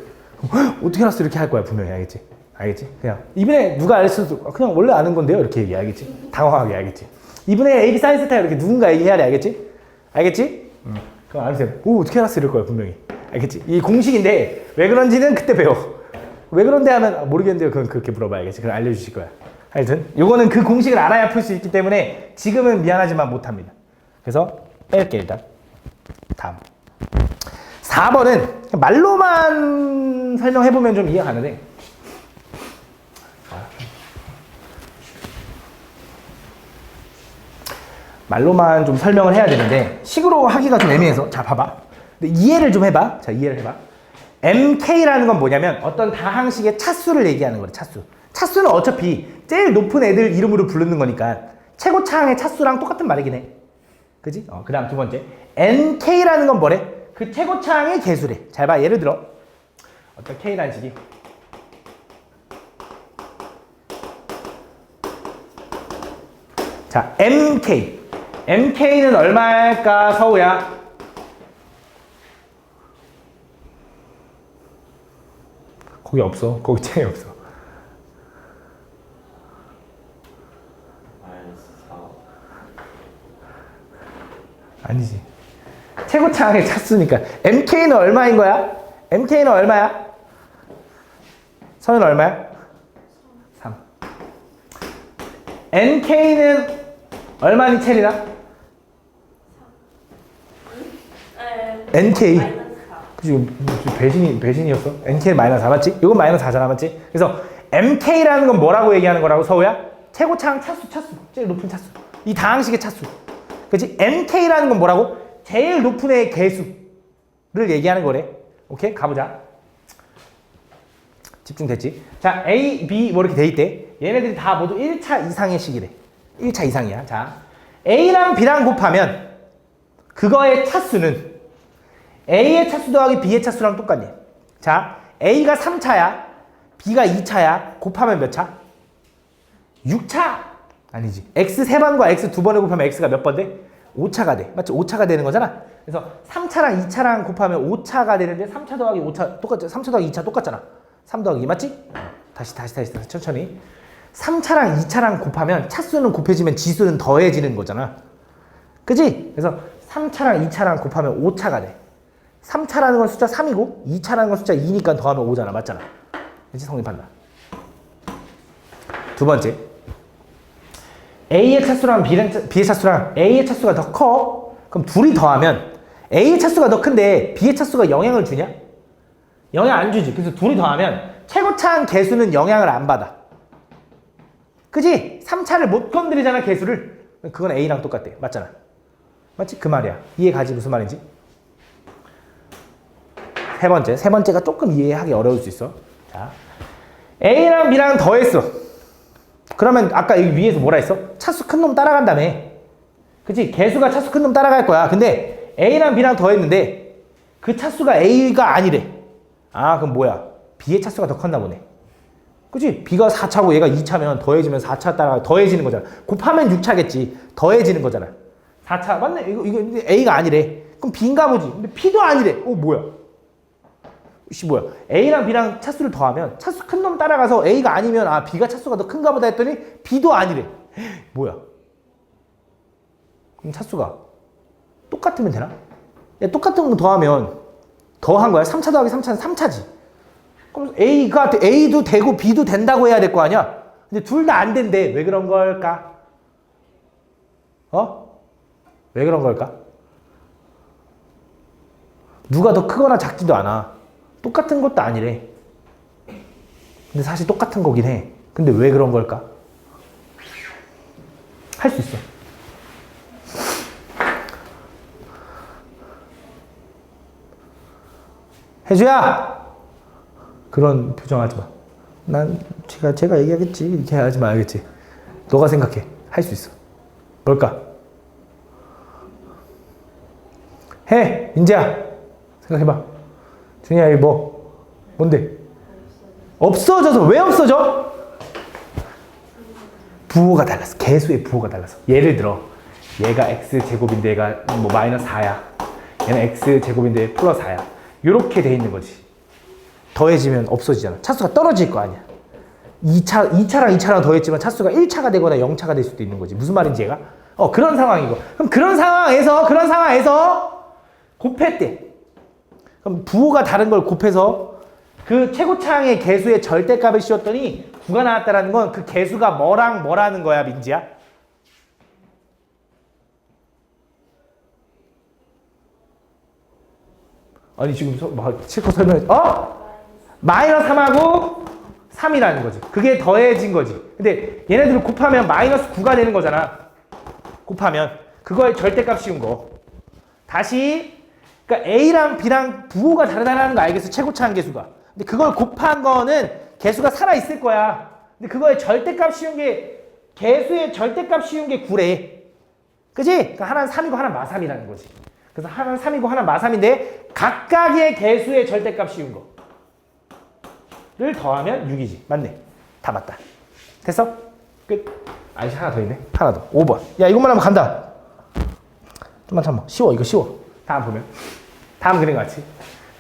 어떻게 알았어? 이렇게 할 거야 분명히. 알겠지? 알겠지? 그냥 2분의 누가 알았어도 그냥 원래 아는 건데요 이렇게 얘기해. 알겠지? 당황하게. 알겠지? 2분의 AB 사인 세타 이렇게 누군가 얘기해야 돼. 알겠지? 알겠지? 그럼 아름쌤 어떻게 알았어? 이럴 거야 분명히. 알겠지? 이 공식인데 왜 그런지는 그때 배워. 왜 그런데 하면 모르겠는데요. 그건 그렇게 물어봐야겠지. 그럼 알려주실 거야. 하여튼 요거는 그 공식을 알아야 풀 수 있기 때문에 지금은 미안하지만 못합니다. 그래서 뺄게 일단. 다음 4번은 말로만 설명해보면 좀 이해가 가는데 말로만 좀 설명을 해야 되는데 식으로 하기가 좀 애매해서 자 봐봐. 근데 이해를 좀 해봐. 자 이해를 해봐. MK라는 건 뭐냐면 어떤 다항식의 차수를 얘기하는 거래. 차수는 어차피 제일 높은 애들 이름으로 부르는 거니까 최고차항의 차수랑 똑같은 말이긴 해. 그지? 그 다음 두 번째 NK라는 건 뭐래? 그 최고차항의 개수래. 잘 봐. 예를 들어 어떤 K라는 식이 자 MK는 얼마일까 서우야? 거기 없어. 거기 창이 없어. 아니지. 최고차항의 차수니까 MK는 얼마인 거야? MK는 얼마야? 서는 얼마야? 3. NK는 얼마니 체리나? NK. 그치, 배신이었어? NK는 마이너스 4 맞지? 이건 마이너스 4잖아 맞지? 그래서 MK라는 건 뭐라고 얘기하는 거라고 서우야? 최고차항 차수. 제일 높은 차수. 이 다항식의 차수. 그치? NK라는 건 뭐라고? 제일 높은 애의 개수를 얘기하는 거래. 오케이? 가보자. 집중됐지? 자, A, B 뭐 이렇게 돼 있대. 얘네들이 다 모두 1차 이상의 식이래. 1차 이상이야. 자, A랑 B랑 곱하면 그거의 차수는 A의 차수 더하기 B의 차수랑 똑같네. 자, A가 3차야. B가 2차야. 곱하면 몇 차? 6차. 아니지. X 3번과 X 2번을 곱하면 X가 몇 번 돼? 5차가 돼. 맞지? 5차가 되는 거잖아. 그래서 3차랑 2차랑 곱하면 5차가 되는데 3차 더하기 5차 똑같죠? 3차 더하기 2차 똑같잖아. 3 더하기 2 맞지? 다시 천천히. 3차랑 2차랑 곱하면 차수는 곱해지면 지수는 더해지는 거잖아. 그지? 그래서 3차랑 2차랑 곱하면 5차가 돼. 3차라는 건 숫자 3이고 2차라는 건 숫자 2니까 더하면 5잖아. 맞잖아. 그치? 성립한다. 두 번째. A의 차수랑 B의 차수랑 A의 차수가 더 커. 그럼 둘이 더하면 A의 차수가 더 큰데 B의 차수가 영향을 주냐? 영향 안 주지. 그래서 둘이 더하면 최고차항 개수는 영향을 안 받아. 그지? 3차를 못 건드리잖아, 개수를. 그건 A랑 똑같대. 맞잖아. 맞지? 그 말이야. 이해 가지? 무슨 말인지? 세 번째. 세 번째가 조금 이해하기 어려울 수 있어. 자, A랑 B랑 더했어. 그러면 아까 여기 위에서 뭐라 했어? 차수 큰 놈 따라간다며. 그치? 개수가 차수 큰 놈 따라갈 거야. 근데 A랑 B랑 더했는데 그 차수가 A가 아니래. 아, 그럼 뭐야? B의 차수가 더 컸나 보네. 그치? B가 4차고 얘가 2차면 더해지면 4차 따라 더해지는 거잖아. 곱하면 6차겠지. 더해지는 거잖아. 4차. 맞네? 이거 A가 아니래. 그럼 B인가 보지. 근데 B도 아니래. 뭐야? 뭐야? A랑 B랑 차수를 더하면 차수 큰 놈 따라가서 A가 아니면 아, B가 차수가 더 큰가 보다 했더니 B도 아니래. 뭐야? 그럼 차수가 똑같으면 되나? 야, 똑같은 거 더하면 더한 거야. 3차 더하기 3차는 3차지. 그럼 A도 되고 B도 된다고 해야 될 거 아니야? 근데 둘 다 안 된대. 왜 그런 걸까? 왜 그런 걸까? 누가 더 크거나 작지도 않아. 똑같은 것도 아니래. 근데 사실 똑같은 거긴 해. 근데 왜 그런 걸까? 할 수 있어. 혜주야! 그런 표정 하지 마. 난 제가 얘기하겠지. 이렇게 하지 마, 알겠지? 너가 생각해. 할 수 있어. 뭘까? 해! 민재야! 생각해봐. 준이야, 이거 뭔데? 없어져서 왜 없어져? 부호가 달랐어. 개수의 부호가 달랐어. 예를 들어 얘가 x제곱인데 얘가 뭐 마이너스 4야. 얘는 x제곱인데 플러스 4야. 이렇게 돼 있는 거지. 더해지면 없어지잖아. 차수가 떨어질 거 아니야. 2차랑 2차랑 더했지만 차수가 1차가 되거나 0차가 될 수도 있는 거지. 무슨 말인지 얘가? 그런 상황이고. 그럼 그런 상황에서 곱했대. 그럼 부호가 다른 걸 곱해서 그 최고차항의 개수의 절대값을 씌웠더니 9가 나왔다라는 건 그 개수가 뭐라는 거야, 민지야? 아니 지금 실컷 설명해. 마이너스 3하고 3이라는 거지. 그게 더해진 거지. 근데 얘네들을 곱하면 마이너스 9가 되는 거잖아. 곱하면 그거의 절대값 씌운 거. 다시 그러니까 A랑 B랑 부호가 다르다는 거 알겠어? 최고차항 개수가. 근데 그걸 곱한 거는 개수가 살아있을 거야. 근데 그거의 절대값 씌운 게 개수의 절대값 씌운 게 9래. 그지? 그러니까 하나는 3이고 하나는 마3이라는 거지. 그래서 하나는 3이고 하나는 마3인데 각각의 개수의 절대값 씌운 거를 더하면 6이지. 맞네. 다 맞다. 됐어? 끝. 아니 하나 더 있네. 하나 더. 5번. 야 이것만 하면 간다. 좀만 참아. 쉬워. 이거 쉬워. 다음 보면. 다음 그림 같이.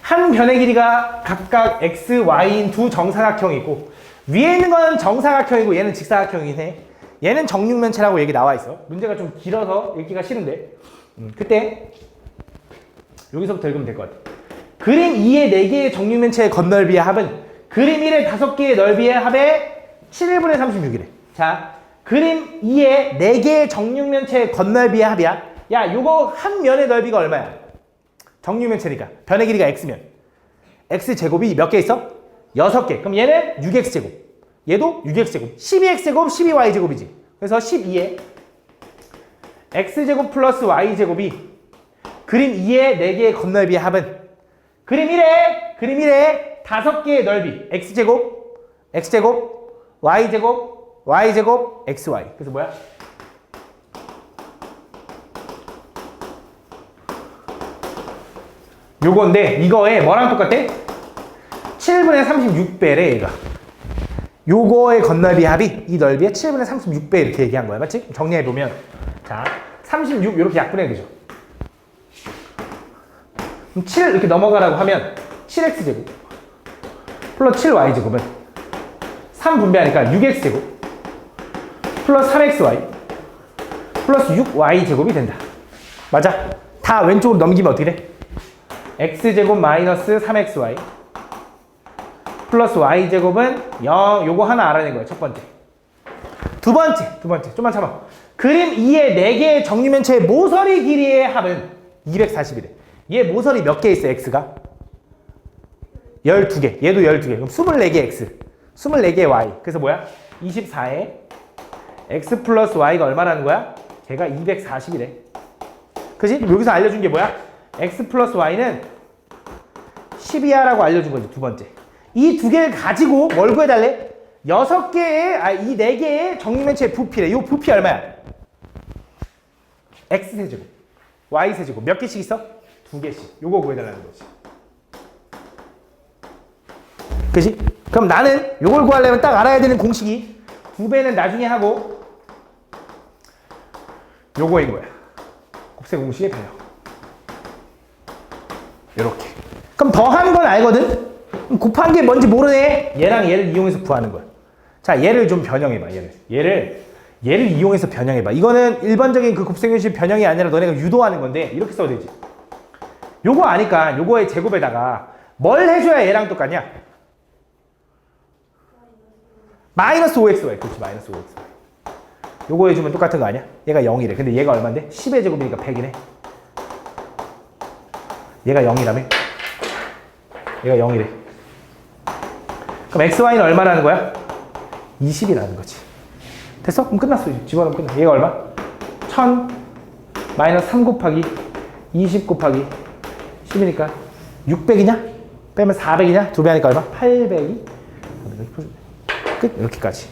한 변의 길이가 각각 x, y인 두 정사각형이 있고 위에 있는 건 정사각형이고 얘는 직사각형이긴 해. 얘는 정육면체라고 얘기 나와 있어. 문제가 좀 길어서 읽기가 싫은데 그때 여기서부터 읽으면 될 것 같아. 그림 2의 4개의 정육면체의 겉넓이의 합은 그림 1의 5개의 넓이의 합의 7분의 36이래. 자, 그림 2의 4개의 정육면체의 겉넓이의 합이야. 야, 요거 한 면의 넓이가 얼마야? 정육면체니까 변의 길이가 x면 x제곱이 몇 개 있어? 6개. 그럼 얘는 6x제곱. 얘도 6x제곱. 12x제곱, 12y제곱이지. 그래서 12에 x제곱 플러스 y제곱이 그림 2의 4개의 겉넓이의 합은 그림 1의 5개의 넓이 x제곱, x제곱, y제곱, y제곱, xy. 그래서 뭐야? 요건데 이거에 뭐랑 똑같아? 7분의 36배래 얘가. 요거의 겉넓이 합이 이 넓이의 7분의 36배 이렇게 얘기한 거야. 맞지? 정리해보면 자 36 이렇게 약분해야 되죠. 그럼 7 이렇게 넘어가라고 하면 7x제곱 플러스 7y제곱은 3 분배하니까 6x제곱 플러스 3xy 플러스 6y제곱이 된다. 맞아? 다 왼쪽으로 넘기면 어떻게 돼? x제곱 마이너스 3xy 플러스 y제곱은 0. 요거 하나 알아낸 거야. 첫 번째. 두 번째. 좀만 참아. 그림 2의 4개의 정육면체의 모서리 길이의 합은 240이래. 얘 모서리 몇 개 있어, x가? 12개. 얘도 12개. 그럼 24개 x. 24개 y. 그래서 뭐야? 24에 x 플러스 y가 얼마라는 거야? 걔가 240이래. 그지? 여기서 알려준 게 뭐야? x 플러스 y는 10이야 라고 알려준 거지, 두 번째. 이 두 개를 가지고 뭘 구해달래? 6개의, 이 4개의 정육면체의 부피래. 이 부피 얼마야? x세제곱, y세제곱. 몇 개씩 있어? 2개씩. 요거 구해달라는 거지. 그지? 그럼 나는 요걸 구하려면 딱 알아야 되는 공식이 2배는 나중에 하고 요거인 거야. 곱셈 공식의 변형. 요렇게. 그럼 더한 건 알거든? 그럼 곱한 게 뭔지 모르네? 얘랑 얘를 이용해서 구하는 거야. 자, 얘를 좀 변형해봐, 얘를 이용해서 변형해봐. 이거는 일반적인 그 곱셈 공식 변형이 아니라 너네가 유도하는 건데, 이렇게 써도 되지. 요거 아니까 요거의 제곱에다가 뭘 해줘야 얘랑 똑같냐? 마이너스 5xy. 그렇지, 마이너스 5xy. 요거 해주면 똑같은 거 아니야? 얘가 0이래. 근데 얘가 얼만데? 10의 제곱이니까 100이네. 얘가 0이라며? 얘가 0이래. 그럼 xy는 얼마라는 거야? 20이라는 거지. 됐어? 그럼 끝났어. 집어넣으면 끝나. 얘가 얼마? 1000 마이너스 3 곱하기 20 곱하기 10이니까 600이냐? 빼면 400이냐? 2배 하니까 얼마? 800이? 끝. 이렇게까지.